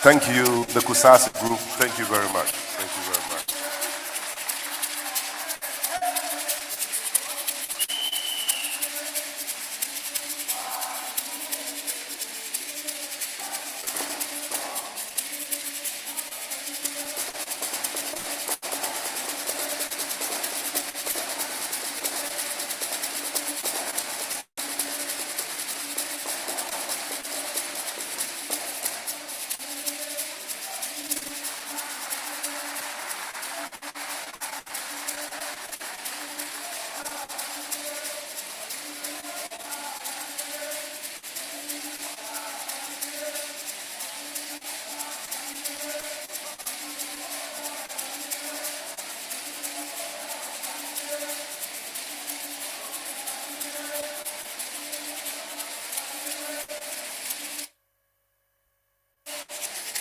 Thank you, the Kusasi group. Thank you very much. Thank you very much.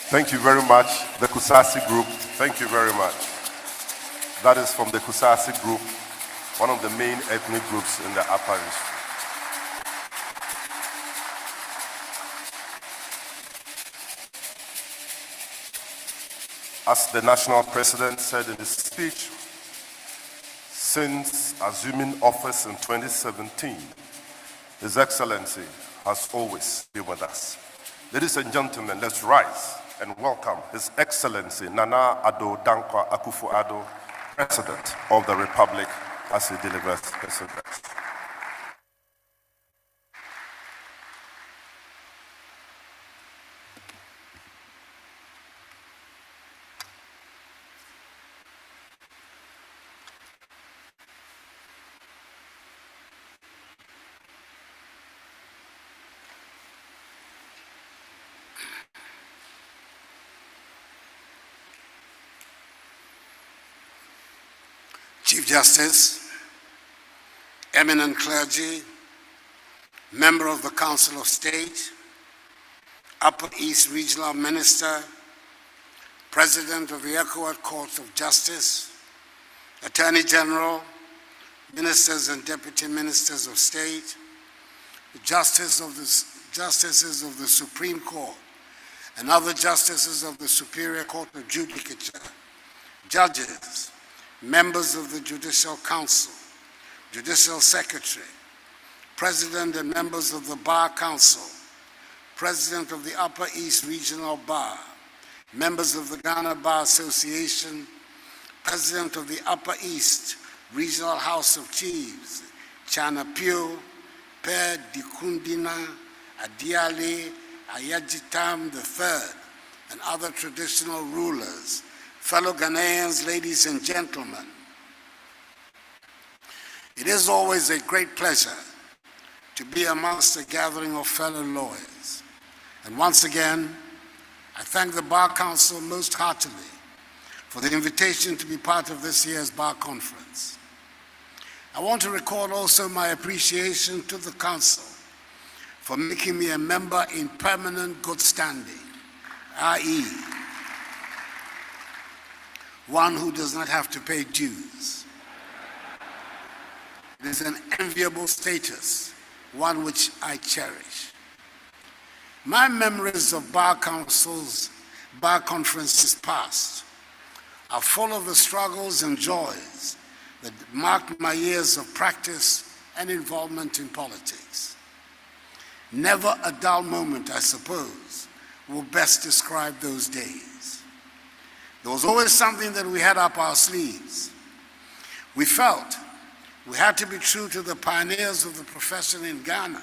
Thank you very much, the Kusasi group. Thank you very much. That is from the Kusasi group, one of the main ethnic groups in the Upper East. As the national president said in his speech, since assuming office in 2017, His Excellency has always been with us. Ladies and gentlemen, let's rise and welcome His Excellency Nana Addo Dankwa Akufo-Addo, President of the Republic, as he delivers his address. Chief Justice, eminent clergy, member of the Council of State, Upper East Regional Minister, President of the ECOWAS Court of Justice, Attorney General, Ministers and Deputy Ministers of State, Justices of the Supreme Court, and other Justices of the Superior Court of Judicature, judges, members of the Judicial Council, Judicial Secretary, President and members of the Bar Council, President of the Upper East Regional Bar, members of the Ghana Bar Association, President of the Upper East Regional House of Chiefs, Chana Pio, Per Dikundina, Adiale, Ayajitam III, and other traditional rulers, fellow Ghanaians, ladies and gentlemen. It is always a great pleasure to be amongst a gathering of fellow lawyers. And once again, I thank the Bar Council most heartily for the invitation to be part of this year's Bar Conference. I want to record also my appreciation to the Council for making me a member in permanent good standing, i.e., one who does not have to pay dues. It is an enviable status, one which I cherish. My memories of Bar Council's Bar Conferences past are full of the struggles and joys that marked my years of practice and involvement in politics. Never a dull moment, I suppose, will best describe those days. There was always something that we had up our sleeves. We felt we had to be true to the pioneers of the profession in Ghana,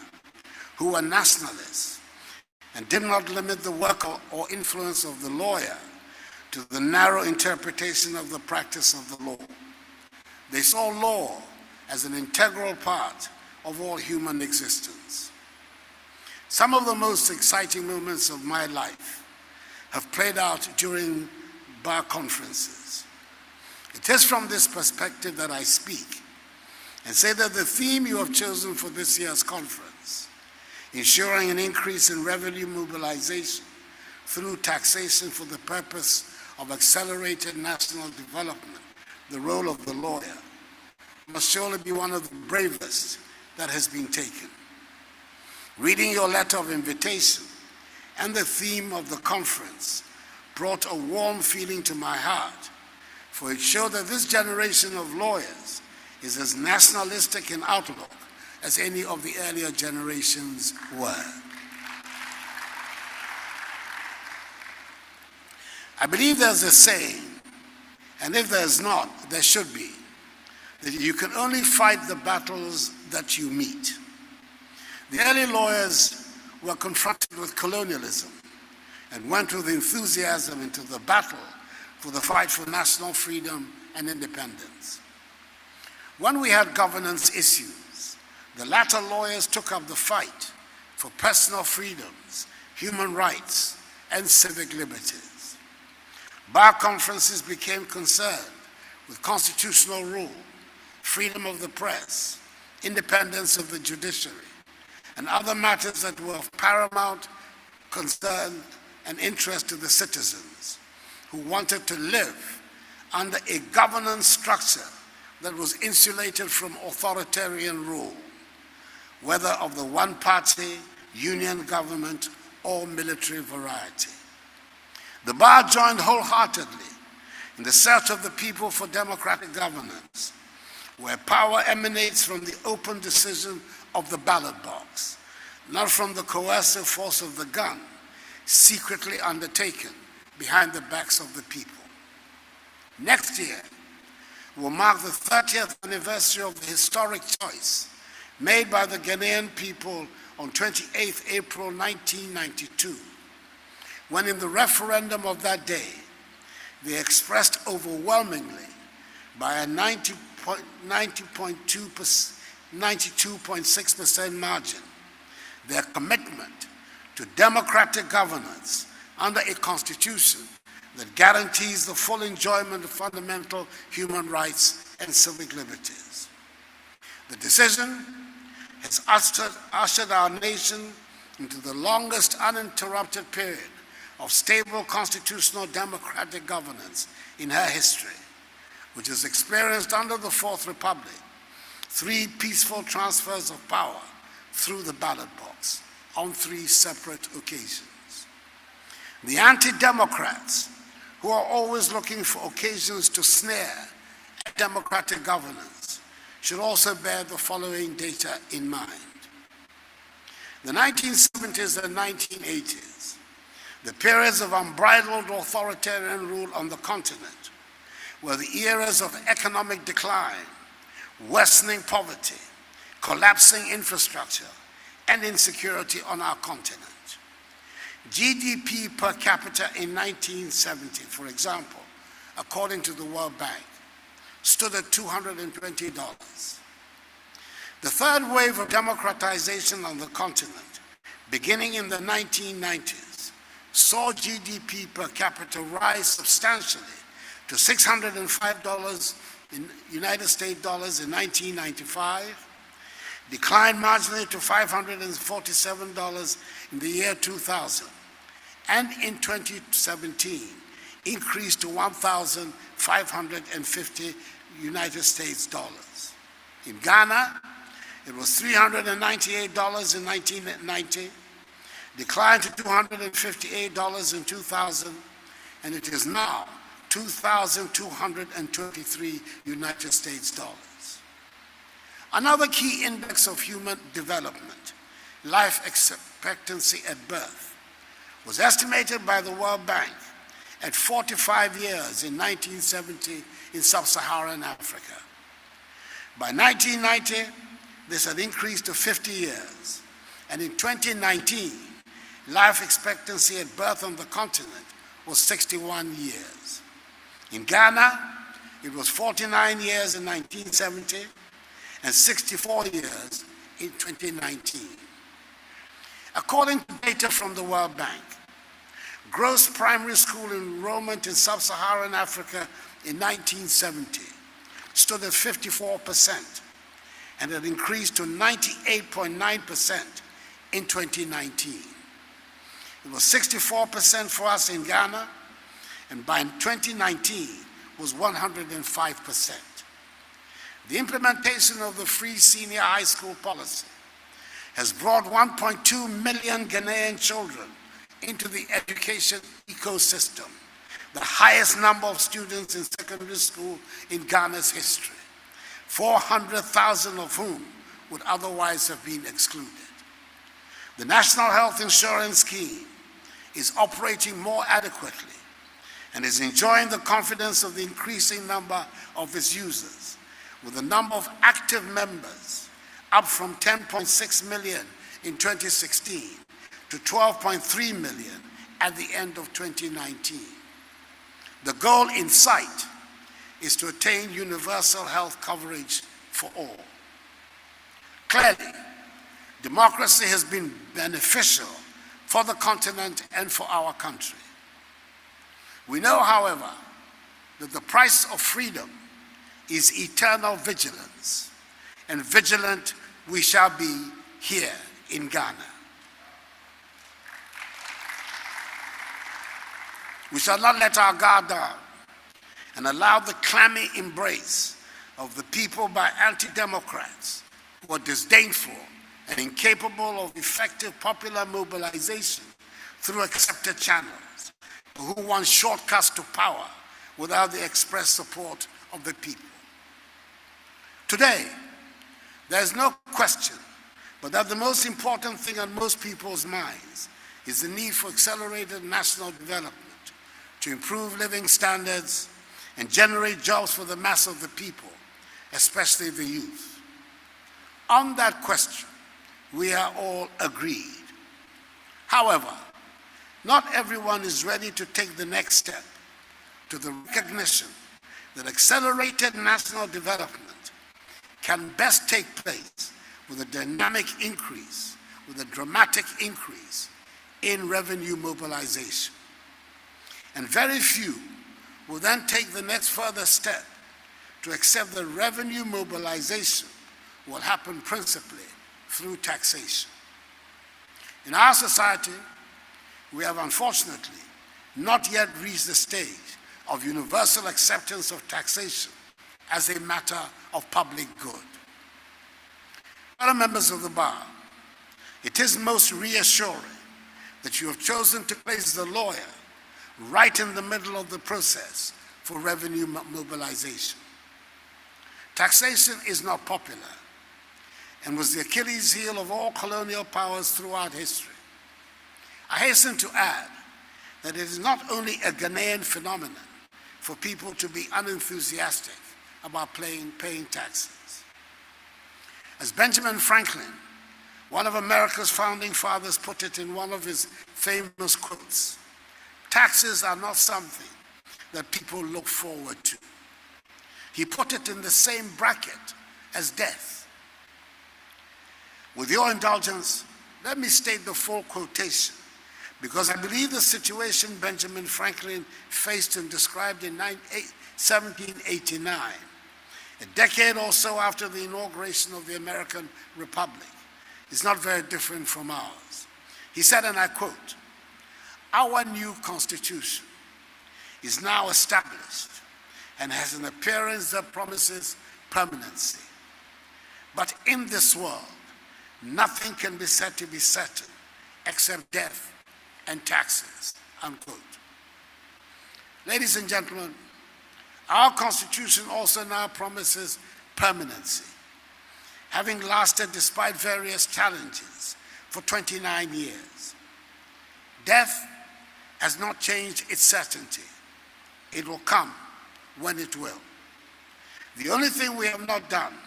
who were nationalists and did not limit the work or influence of the lawyer to the narrow interpretation of the practice of the law. They saw law as an integral part of all human existence. Some of the most exciting moments of my life have played out during Bar Conferences. It is from this perspective that I speak and say that the theme you have chosen for this year's conference, ensuring an increase in revenue mobilization through taxation for the purpose of accelerated national development, the role of the lawyer, must surely be one of the bravest that has been taken. Reading your letter of invitation, and the theme of the conference brought a warm feeling to my heart, for it showed that this generation of lawyers is as nationalistic in outlook as any of the earlier generations were. I believe there's a saying, and if there's not, there should be, that you can only fight the battles that you meet. The early lawyers were confronted with colonialism and went with enthusiasm into the battle for the fight for national freedom and independence. When we had governance issues, the latter lawyers took up the fight for personal freedoms, human rights, and civic liberties. Bar conferences became concerned with constitutional rule, freedom of the press, independence of the judiciary, and other matters that were of paramount concern and interest to the citizens who wanted to live under a governance structure that was insulated from authoritarian rule, whether of the one-party, union government, or military variety. The bar joined wholeheartedly in the search of the people for democratic governance, where power emanates from the open decision of the ballot box, not from the coercive force of the gun, secretly undertaken behind the backs of the people. Next year will mark the 30th anniversary of the historic choice made by the Ghanaian people on 28 April 1992, when in the referendum of that day, they expressed overwhelmingly by a 92.6% margin their commitment to democratic governance under a constitution that guarantees the full enjoyment of fundamental human rights and civic liberties. The decision has ushered our nation into the longest uninterrupted period of stable constitutional democratic governance in her history, which has experienced under the Fourth Republic 3 peaceful transfers of power through the ballot box on 3 separate occasions. The anti-democrats, who are always looking for occasions to snare at democratic governance, should also bear the following data in mind. The 1970s and 1980s, the periods of unbridled authoritarian rule on the continent, were the eras of economic decline, worsening poverty, collapsing infrastructure, and insecurity on our continent. GDP per capita in 1970, for example, according to the World Bank, stood at $220. The third wave of democratization on the continent, beginning in the 1990s, saw GDP per capita rise substantially to $605 in United States dollars in 1995, declined marginally to $547 in the year 2000, and in 2017 increased to $1,550 United States dollars. In Ghana, it was $398 in 1990, declined to $258 in 2000, and it is now $2,223 United States dollars. Another key index of human development, life expectancy at birth, was estimated by the World Bank at 45 years in 1970 in sub-Saharan Africa. By 1990, this had increased to 50 years, and in 2019, life expectancy at birth on the continent was 61 years. In Ghana, it was 49 years in 1970 and 64 years in 2019. According to data from the World Bank, gross primary school enrollment in sub-Saharan Africa in 1970 stood at 54% and had increased to 98.9% in 2019. It was 64% for us in Ghana, and by 2019 was 105%. The implementation of the free senior high school policy has brought 1.2 million Ghanaian children into the education ecosystem, the highest number of students in secondary school in Ghana's history, 400,000 of whom would otherwise have been excluded. The National Health Insurance Scheme is operating more adequately and is enjoying the confidence of the increasing number of its users, with the number of active members up from 10.6 million in 2016 to 12.3 million at the end of 2019. The goal in sight is to attain universal health coverage for all. Clearly, democracy has been beneficial for the continent and for our country. We know, however, that the price of freedom is eternal vigilance, and vigilant we shall be here in Ghana. We shall not let our guard down and allow the clammy embrace of the people by anti-democrats who are disdainful and incapable of effective popular mobilization through accepted channels, who want shortcuts to power without the express support of the people. Today, there is no question but that the most important thing on most people's minds is the need for accelerated national development to improve living standards and generate jobs for the mass of the people, especially the youth. On that question, we are all agreed. However, not everyone is ready to take the next step to the recognition that accelerated national development can best take place with a dramatic increase in revenue mobilization. And very few will then take the next further step to accept that revenue mobilization will happen principally through taxation. In our society, we have unfortunately not yet reached the stage of universal acceptance of taxation as a matter of public good. Other members of the bar, it is most reassuring that you have chosen to place the lawyer right in the middle of the process for revenue mobilization. Taxation is not popular and was the Achilles heel of all colonial powers throughout history. I hasten to add that it is not only a Ghanaian phenomenon for people to be unenthusiastic about paying taxes. As Benjamin Franklin, one of America's founding fathers, put it in one of his famous quotes, taxes are not something that people look forward to. He put it in the same bracket as death. With your indulgence, let me state the full quotation, because I believe the situation Benjamin Franklin faced and described in 1789, a decade or so after the inauguration of the American Republic, is not very different from ours. He said, and I quote, "Our new Constitution is now established and has an appearance that promises permanency. But in this world, nothing can be said to be certain except death and taxes," unquote. Ladies and gentlemen, our Constitution also now promises permanency, having lasted despite various challenges for 29 years. Death has not changed its certainty. It will come when it will. The only thing we have not done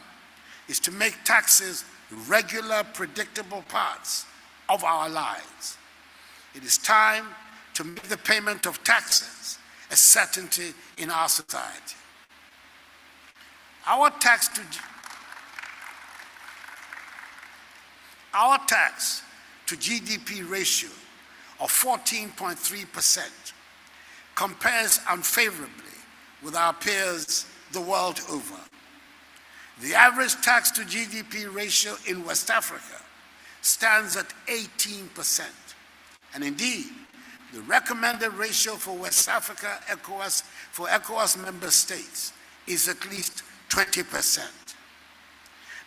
is to make taxes regular, predictable parts of our lives. It is time to make the payment of taxes a certainty in our society. Our tax to GDP ratio of 14.3% compares unfavorably with our peers the world over. The average tax to GDP ratio in West Africa stands at 18%. And indeed, the recommended ratio for West Africa for ECOWAS member states is at least 20%.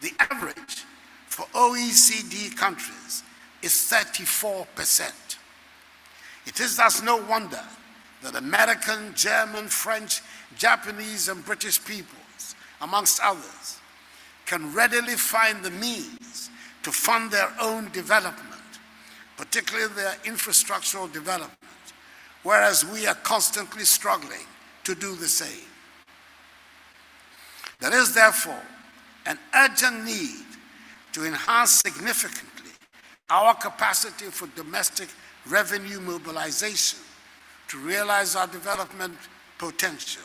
The average for OECD countries is 34%. It is thus no wonder that American, German, French, Japanese, and British peoples, amongst others, can readily find the means to fund their own development, particularly their infrastructural development, whereas we are constantly struggling to do the same. There is therefore an urgent need to enhance significantly our capacity for domestic revenue mobilization to realize our development potential,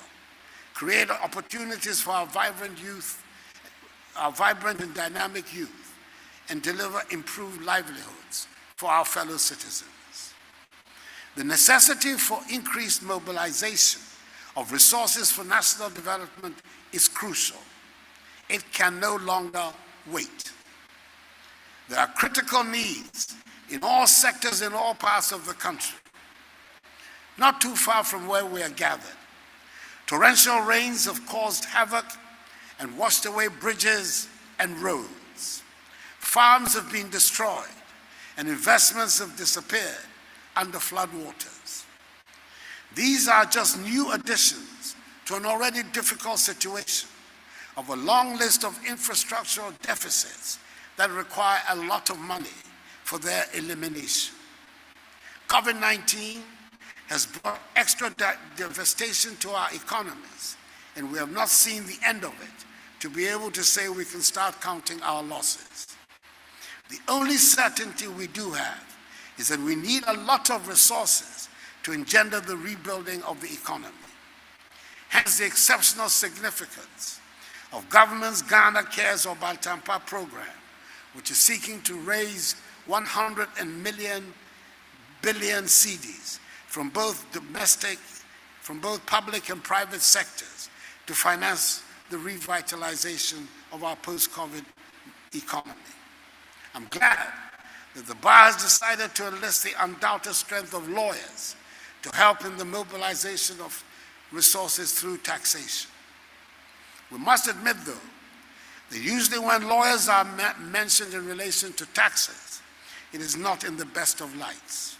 create opportunities for our vibrant youth, our vibrant and dynamic youth, and deliver improved livelihoods for our fellow citizens. The necessity for increased mobilization of resources for national development is crucial. It can no longer wait. There are critical needs in all sectors in all parts of the country. Not too far from where we are gathered, torrential rains have caused havoc and washed away bridges and roads. Farms have been destroyed and investments have disappeared under floodwaters. These are just new additions to an already difficult situation of a long list of infrastructural deficits that require a lot of money for their elimination. COVID-19 has brought extra devastation to our economies, and we have not seen the end of it to be able to say we can start counting our losses. The only certainty we do have is that we need a lot of resources to engender the rebuilding of the economy. Hence the exceptional significance of government's Ghana Cares or Baltampa program, which is seeking to raise 100 billion cedis from both public and private sectors to finance the revitalization of our post-COVID economy. I'm glad that the bar has decided to enlist the undoubted strength of lawyers to help in the mobilization of resources through taxation. We must admit, though, that usually when lawyers are mentioned in relation to taxes, it is not in the best of lights.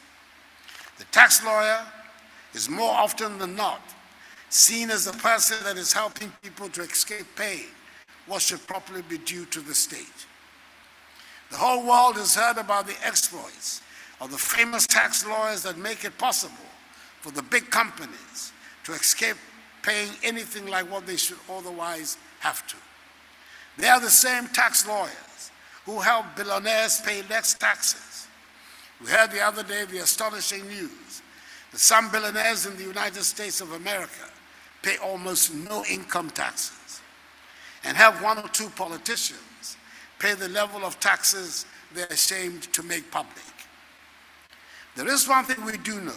The tax lawyer is more often than not seen as the person that is helping people to escape paying what should properly be due to the state. The whole world has heard about the exploits of the famous tax lawyers that make it possible for the big companies to escape paying anything like what they should otherwise have to. They are the same tax lawyers who help billionaires pay less taxes. We heard the other day the astonishing news that some billionaires in the United States of America pay almost no income taxes and have one or two politicians pay the level of taxes they're ashamed to make public. There is one thing we do know.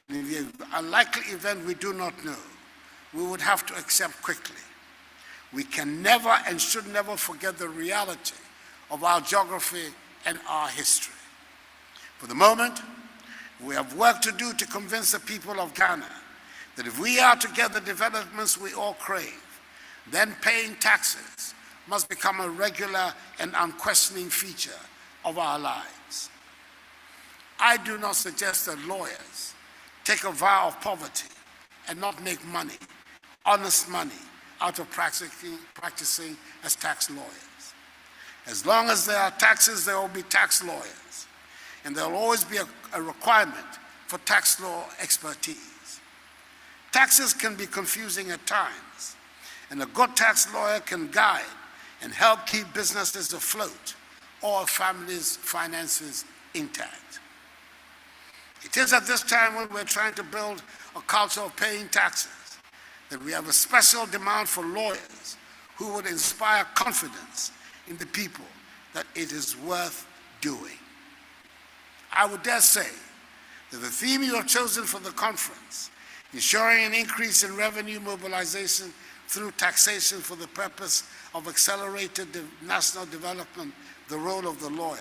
In the unlikely event we do not know, we would have to accept quickly. We can never and should never forget the reality of our geography and our history. For the moment, we have work to do to convince the people of Ghana that if we are to get the developments we all crave, then paying taxes must become a regular and unquestioning feature of our lives. I do not suggest that lawyers take a vow of poverty and not make money, honest money, out of practicing as tax lawyers. As long as there are taxes, there will be tax lawyers, and there will always be a requirement for tax law expertise. Taxes can be confusing at times, and a good tax lawyer can guide and help keep businesses afloat or a family's finances intact. It is at this time when we're trying to build a culture of paying taxes that we have a special demand for lawyers who would inspire confidence in the people that it is worth doing. I would dare say that the theme you have chosen for the conference, ensuring an increase in revenue mobilization through taxation for the purpose of accelerated national development, the role of the lawyer,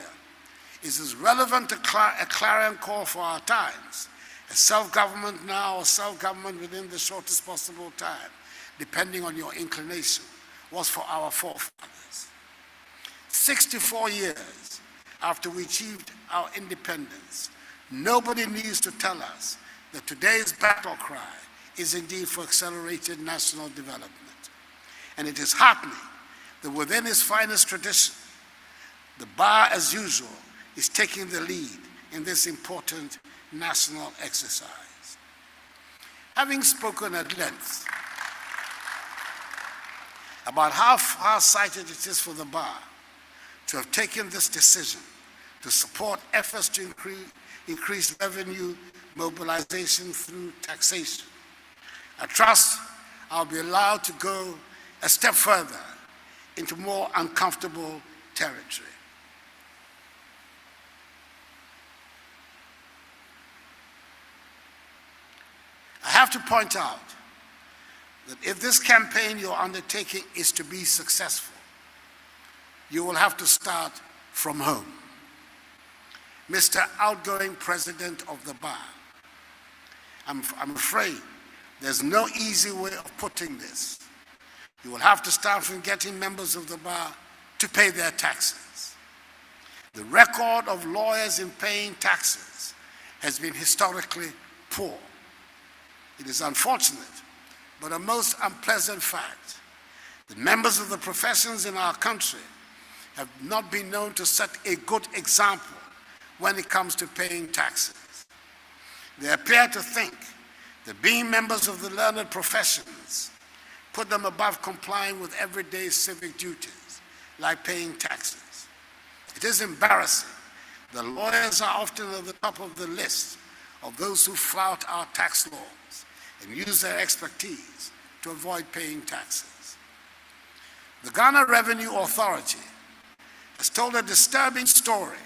is as relevant a clarion call for our times as self-government now or self-government within the shortest possible time, depending on your inclination, was for our forefathers. 64 years after we achieved our independence, Nobody needs to tell us that today's battle cry is indeed for accelerated national development. And it is heartening that within its finest tradition, the bar, as usual, is taking the lead in this important national exercise. Having spoken at length about how far-sighted it is for the bar to have taken this decision to support efforts to increase revenue mobilization through taxation, I trust I'll be allowed to go a step further into more uncomfortable territory. I have to point out that if this campaign you're undertaking is to be successful, you will have to start from home. Mr. Outgoing President of the Bar, I'm afraid there's no easy way of putting this. You will have to start from getting members of the bar to pay their taxes. The record of lawyers in paying taxes has been historically poor. It is unfortunate, but a most unpleasant fact that members of the professions in our country have not been known to set a good example when it comes to paying taxes. They appear to think that being members of the learned professions put them above complying with everyday civic duties, like paying taxes. It is embarrassing. The lawyers are often at the top of the list of those who flout our tax laws and use their expertise to avoid paying taxes. The Ghana Revenue Authority has told a disturbing story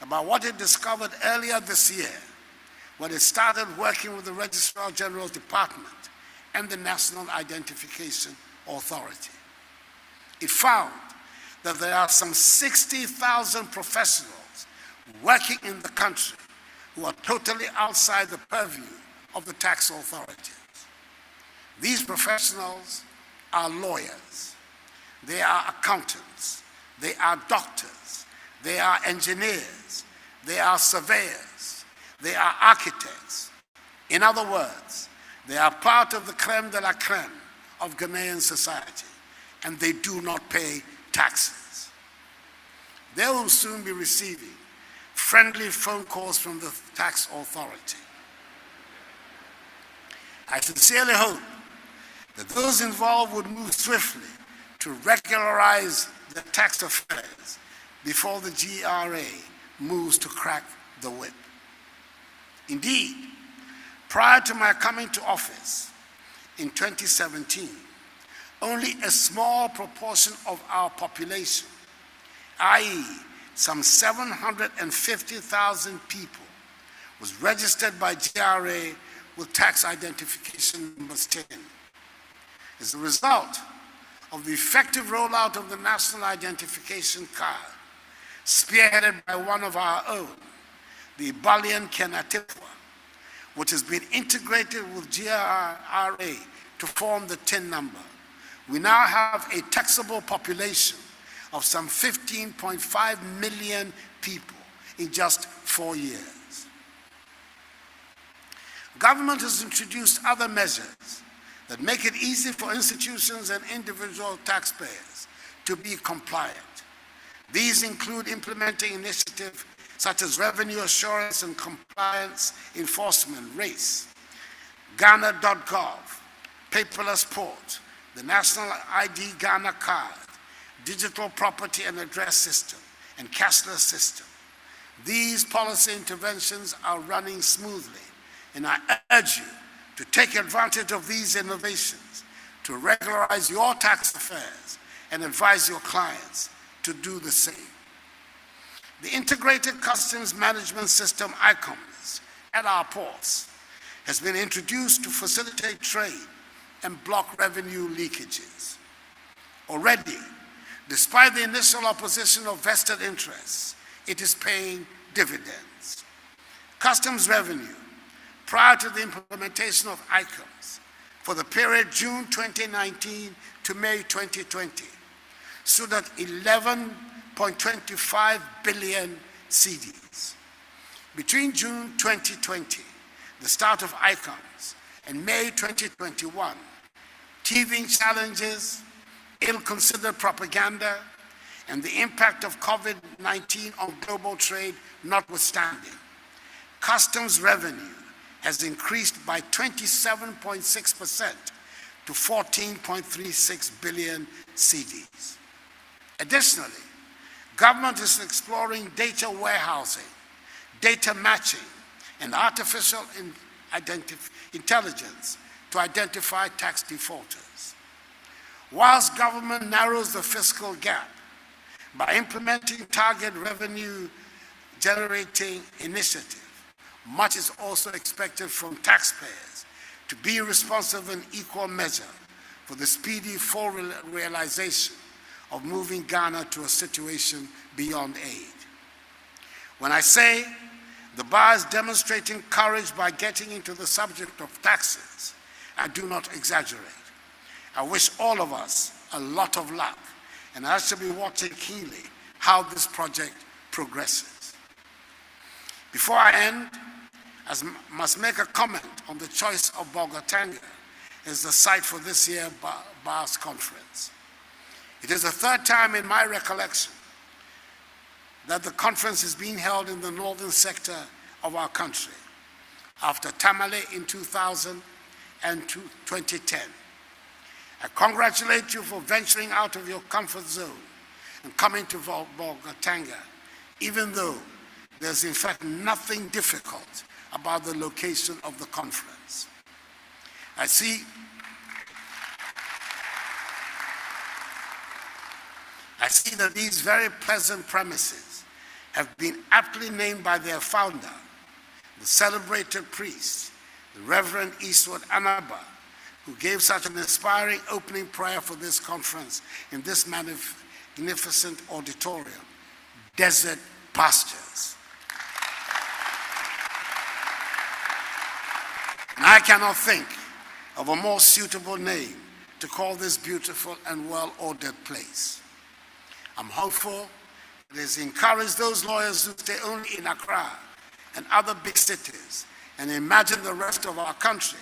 about what it discovered earlier this year when it started working with the Registrar General's Department and the National Identification Authority. It found that there are some 60,000 professionals working in the country who are totally outside the purview of the tax authorities. These professionals are lawyers, they are accountants, they are doctors, they are engineers, they are surveyors, they are architects. In other words, they are part of the crème de la crème of Ghanaian society, and they do not pay taxes. They will soon be receiving friendly phone calls from the tax authority. I sincerely hope that those involved would move swiftly to regularize their tax affairs before the GRA moves to crack the whip. Indeed, prior to my coming to office in 2017, only a small proportion of our population, i.e., some 750,000 people, was registered by GRA with tax identification numbers 10. As a result of the effective rollout of the National Identification Card, spearheaded by one of our own, the Ibalian Kenatifwa, which has been integrated with GRA to form the TIN number, we now have a taxable population of some 15.5 million people in just 4 years. Government has introduced other measures that make it easy for institutions and individual taxpayers to be compliant. These include implementing initiatives such as Revenue Assurance and Compliance Enforcement, RACE, Ghana.gov, Paperless Port, the National ID Ghana Card, Digital Property and Address System, and Cashless System. These policy interventions are running smoothly, and I urge you to take advantage of these innovations to regularize your tax affairs and advise your clients to do the same. The Integrated Customs Management System, ICOMS, at our ports has been introduced to facilitate trade and block revenue leakages. Already, despite the initial opposition of vested interests, it is paying dividends. Customs revenue, prior to the implementation of ICOMS, for the period June 2019 to May 2020, stood at 11.25 billion cedis. Between June 2020, the start of ICONS, and May 2021, teething challenges, ill-considered propaganda, and the impact of COVID-19 on global trade notwithstanding, customs revenue has increased by 27.6% to 14.36 billion cedis. Additionally, government is exploring data warehousing, data matching, and artificial intelligence to identify tax defaulters. Whilst government narrows the fiscal gap by implementing target revenue generating initiative, much is also expected from taxpayers to be responsive in equal measure for the speedy full realization of moving Ghana to a situation beyond aid. When I say the bar is demonstrating courage by getting into the subject of taxes, I do not exaggerate. I wish all of us a lot of luck, and I shall be watching keenly how this project progresses. Before I end, I must make a comment on the choice of Bolgatanga as the site for this year's BAR's conference. It is the third time in my recollection that the conference is being held in the northern sector of our country, after Tamale in 2000 and 2010. I congratulate you for venturing out of your comfort zone and coming to Bolgatanga, even though there's in fact nothing difficult about the location of the conference. I see that these very pleasant premises have been aptly named by their founder, the celebrated priest, the Reverend Eastwood Anaba, who gave such an inspiring opening prayer for this conference in this magnificent auditorium, Desert Pastures. And I cannot think of a more suitable name to call this beautiful and well-ordered place. I'm hopeful it has encouraged those lawyers who stay only in Accra and other big cities and imagine the rest of our country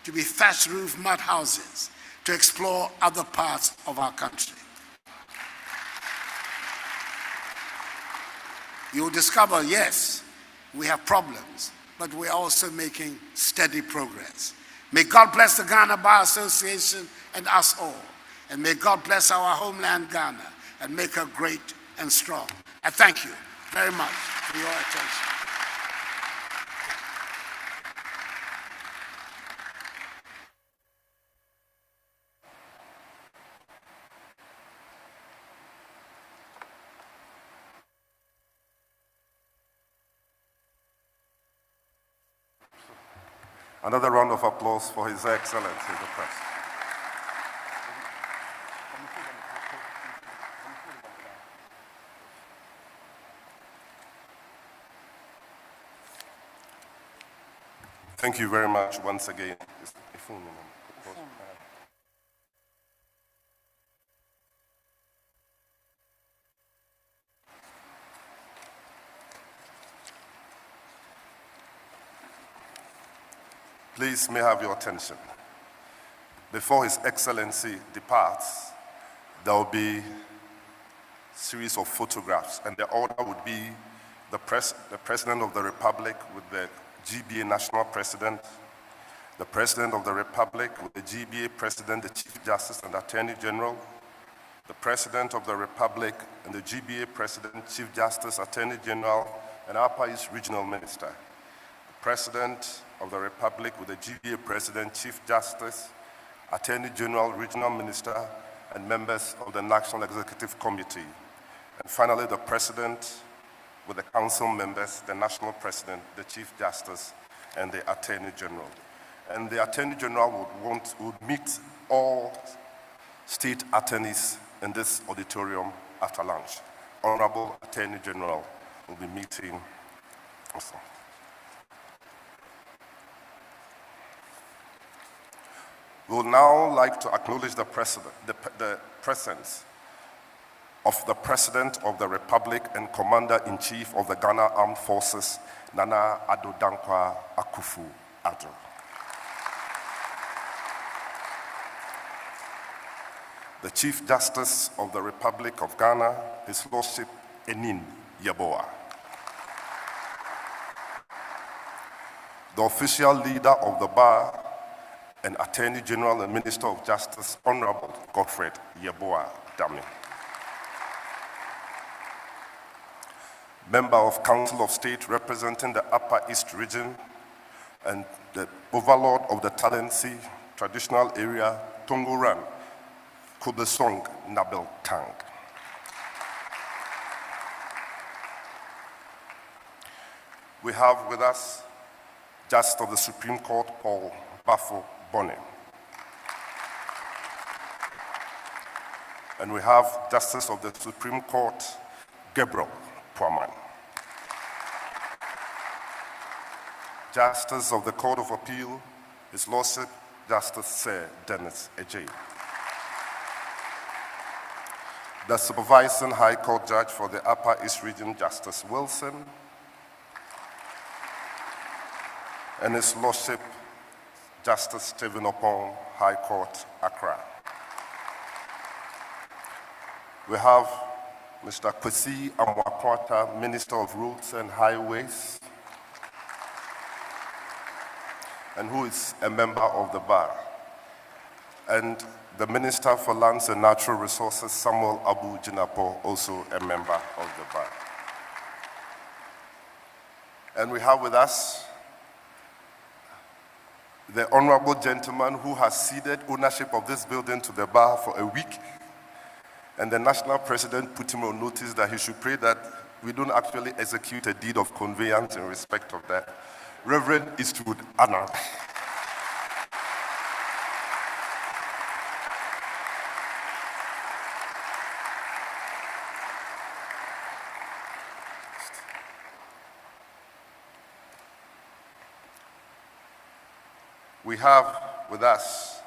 to be thatched roof mud houses to explore other parts of our country. You will discover, yes, we have problems, but we're also making steady progress. May God bless the Ghana Bar Association and us all. And may God bless our homeland Ghana and make her great and strong. I thank you very much for your attention. Another round of applause for His Excellency the President. Thank you very much once again. Please may I have your attention. Before His Excellency departs, there will be a series of photographs, and the order would be the President of the Republic with the GBA National President, the President of the Republic with the GBA President, the Chief Justice and Attorney General, the President of the Republic and the GBA President, Chief Justice, Attorney General, and Upper East Regional Minister, the President of the Republic with the GBA President, Chief Justice, Attorney General, Regional Minister, and members of the National Executive Committee. And finally, the President with the Council members, the National President, the Chief Justice, and the Attorney General. And the Attorney General would meet all state attorneys in this auditorium after lunch. Honorable Attorney General will be meeting also. We would now like to acknowledge the presence of the President of the Republic and Commander-in-Chief of the Ghana Armed Forces, Nana Addo Dankwa Akufo-Addo. The Chief Justice of the Republic of Ghana, His Lordship Enin Yeboah. The official leader of the Bar and Attorney General and Minister of Justice, Honorable Godfred Yeboah Dami. Member of Council of State representing the Upper East Region and the Overlord of the Talensi Traditional Area, Tongoran, Kubesong Nabel Tang. We have with us Justice of the Supreme Court, Paul Bafo Bonnet. And we have Justice of the Supreme Court, Gabriel Puaman. Justice of the Court of Appeal, His Lordship Justice Sir Dennis Ejay. The Supervising High Court Judge for the Upper East Region, Justice Wilson. And His Lordship Justice Stephen Opon, High Court, Accra. We have Mr. Kwesi Amwakwata, Minister of Roads and Highways, and who is a member of the Bar. And the Minister for Lands and Natural Resources, Samuel Abu Jinapo, also a member of the Bar. And we have with us the honorable gentleman who has ceded ownership of this building to the Bar for a week. And the national president put him on notice that he should pray that we don't actually execute a deed of conveyance in respect of that. Reverend Eastwood Anna. We have with us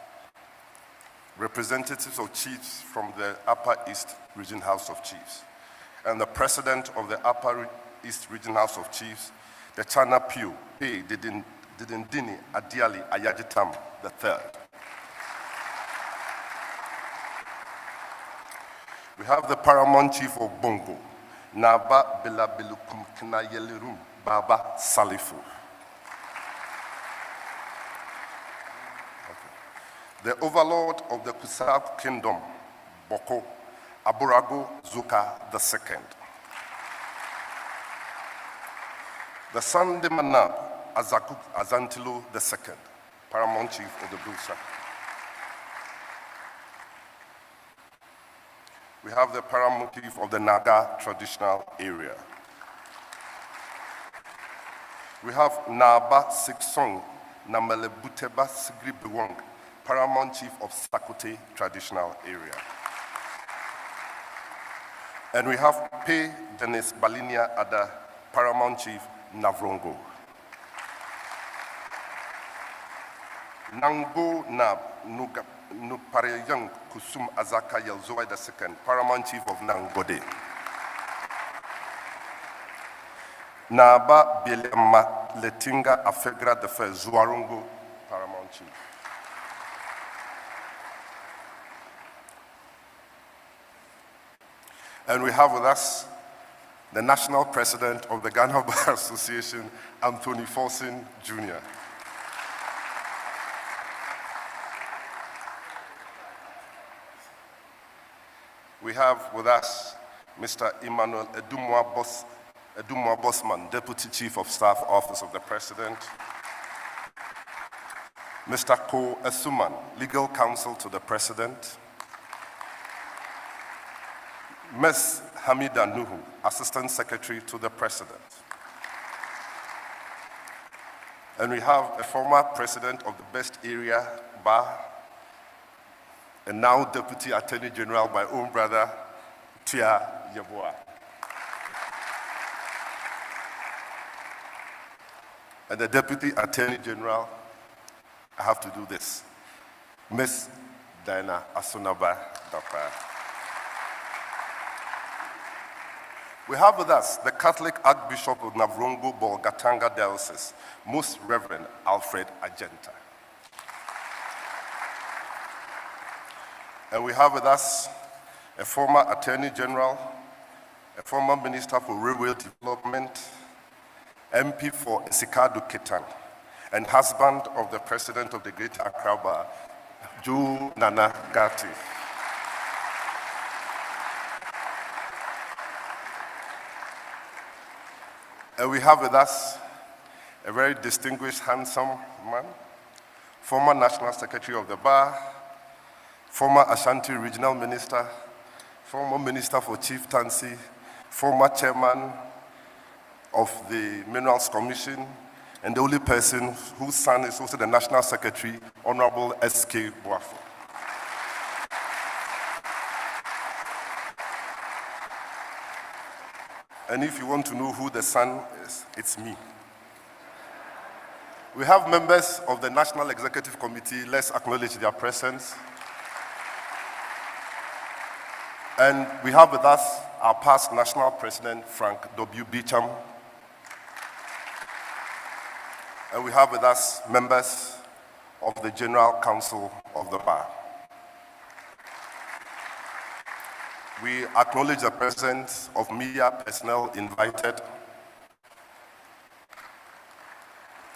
representatives of chiefs from the Upper East Region House of Chiefs and the president of the Upper East Region House of Chiefs, the Chana Pio, P. Didindini Adiali Ayajitam III. We have the paramount chief of Bongo, Naba Bilabilukum Knayelirum Baba Salifu. The overlord of the Kusab Kingdom, Boko, Aburago Zuka II. The Sande Manab, Azakuk Azantilo II, paramount chief of the Busa. We have the paramount chief of the Naga traditional area. We have Naba Siksong Namele Buteba Sigri Bewong, paramount chief of Sakote traditional area. And we have P. Dennis Balinia Ada, paramount chief Navrongo. Nango Nab Nupareyang Kusum Azaka Yelzoa II, paramount chief of Nangode. Naba Bielema Letinga Afegra the First Zuarungo, paramount chief. And we have with us the national president of the Ghana Bar Association, Anthony Forson Jr. We have with us Mr. Emmanuel Edumwa Bosman, Deputy Chief of Staff, Office of the President. Mr. Ko Esuman, Legal Counsel to the President. Ms. Hamida Nuhu, Assistant Secretary to the President. And we have a former president of the Best Area Bar, and now Deputy Attorney General, my own brother, Tia Yeboah. And the Deputy Attorney General, I have to do this, Ms. Diana Asunaba Dapa. We have with us the Catholic Archbishop of Navrongo Bolgatanga Diocese, Most Reverend Alfred Agenta. And we have with us a former Attorney General, a former Minister for Railway Development, MP for Esikadu Ketan, and husband of the President of the Greater Accra Bar, Joe Nana Gatti. And we have with us a very distinguished, handsome man, former National Secretary of the Bar, former Ashanti Regional Minister, former Minister for Chieftaincy, former Chairman of the Minerals Commission, and the only person whose son is also the National Secretary, Honorable S.K. Boafo. And if you want to know who the son is, it's me. We have members of the National Executive Committee. Let's acknowledge their presence. And we have with us our past National President, Frank W. Beecham. And we have with us members of the General Council of the Bar. We acknowledge the presence of media personnel invited.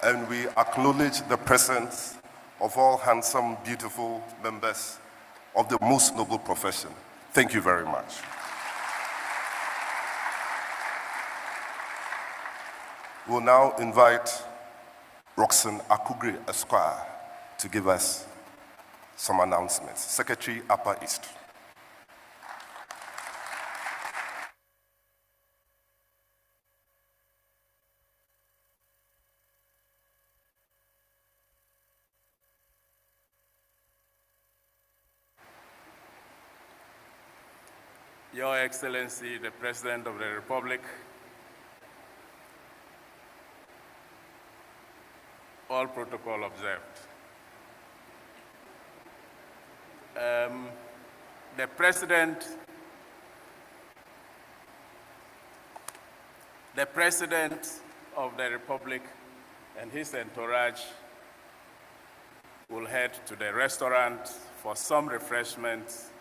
And we acknowledge the presence of all handsome, beautiful members of the most noble profession. Thank you very much. We'll now invite Roxanne Akugre Esquire to give us some announcements. Secretary, Upper East. Your Excellency, the President of the Republic, all protocol observed. The President of the Republic and his entourage will head to the restaurant for some refreshments.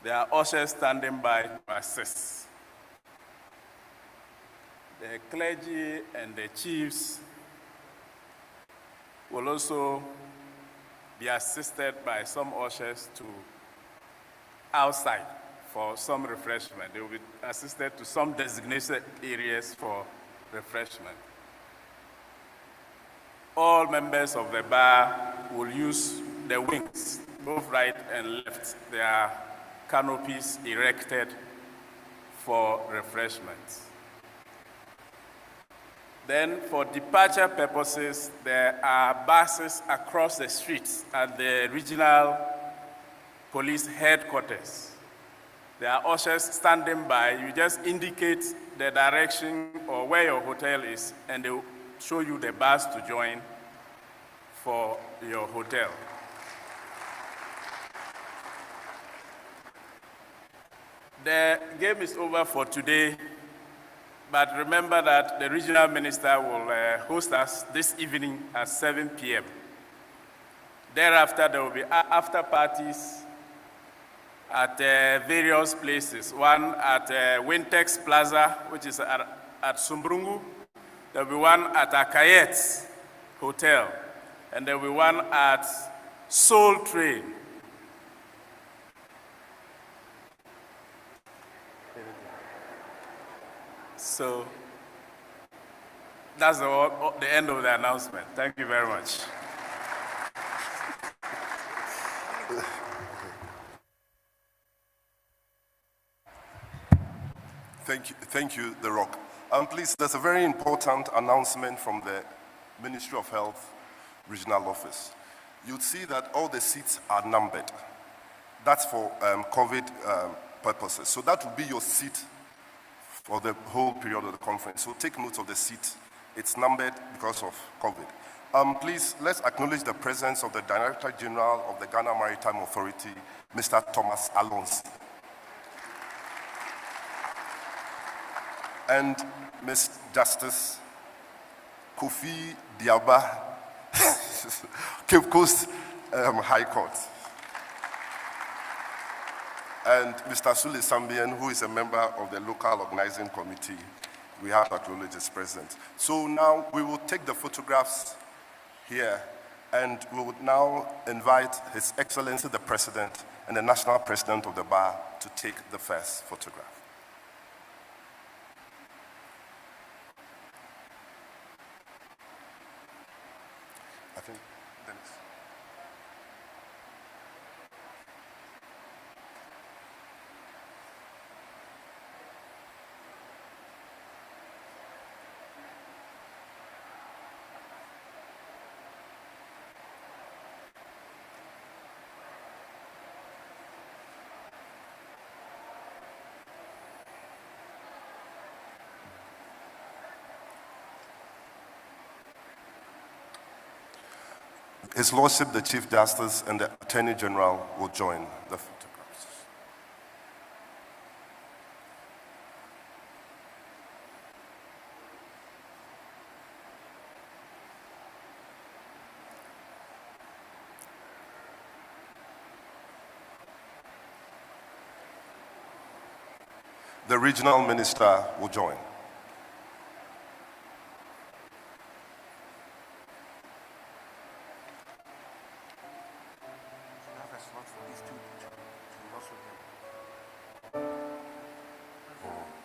There are ushers standing by to assist. The clergy and the chiefs will also be assisted by some ushers to outside for some refreshment. They will be assisted to some designated areas for refreshment. All members of the bar will use the wings, both right and left. There are canopies erected for refreshments. Then, for departure purposes, there are buses across the streets at the regional police headquarters. There are ushers standing by. You just indicate the direction or where your hotel is, and they will show you the bus to join for your hotel. The game is over for today, but remember that the regional minister will host us this evening at 7 p.m. Thereafter, there will be after parties at various places. One at Wintex Plaza, which is at Sumbrungu. There will be one at Akayet's Hotel, and there will be one at Soul Train. So that's the end of the announcement. Thank you very much. Thank you, The Rock. Please, there's a very important announcement from the Ministry of Health Regional Office. You'll see that all the seats are numbered. That's for COVID purposes. So that will be your seat for the whole period of the conference. So take note of the seat. It's numbered because of COVID. Please, let's acknowledge the presence of the Director General of the Ghana Maritime Authority, Mr. Thomas Alonso. and Ms. Justice Kofi Diaba, Cape Coast High Court, and Mr. Sule Sambian, who is a member of the local organizing committee. We have to acknowledge his presence. So now we will take the photographs here, and we would now invite His Excellency the President and the National President of the Bar to take the first photograph. I think Dennis. His Lordship, the Chief Justice and the Attorney General will join the photographs. The Regional Minister will join.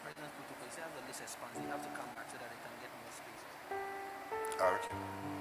President's protocol, he says the list expands, you have to come back so that they can get more space. Okay.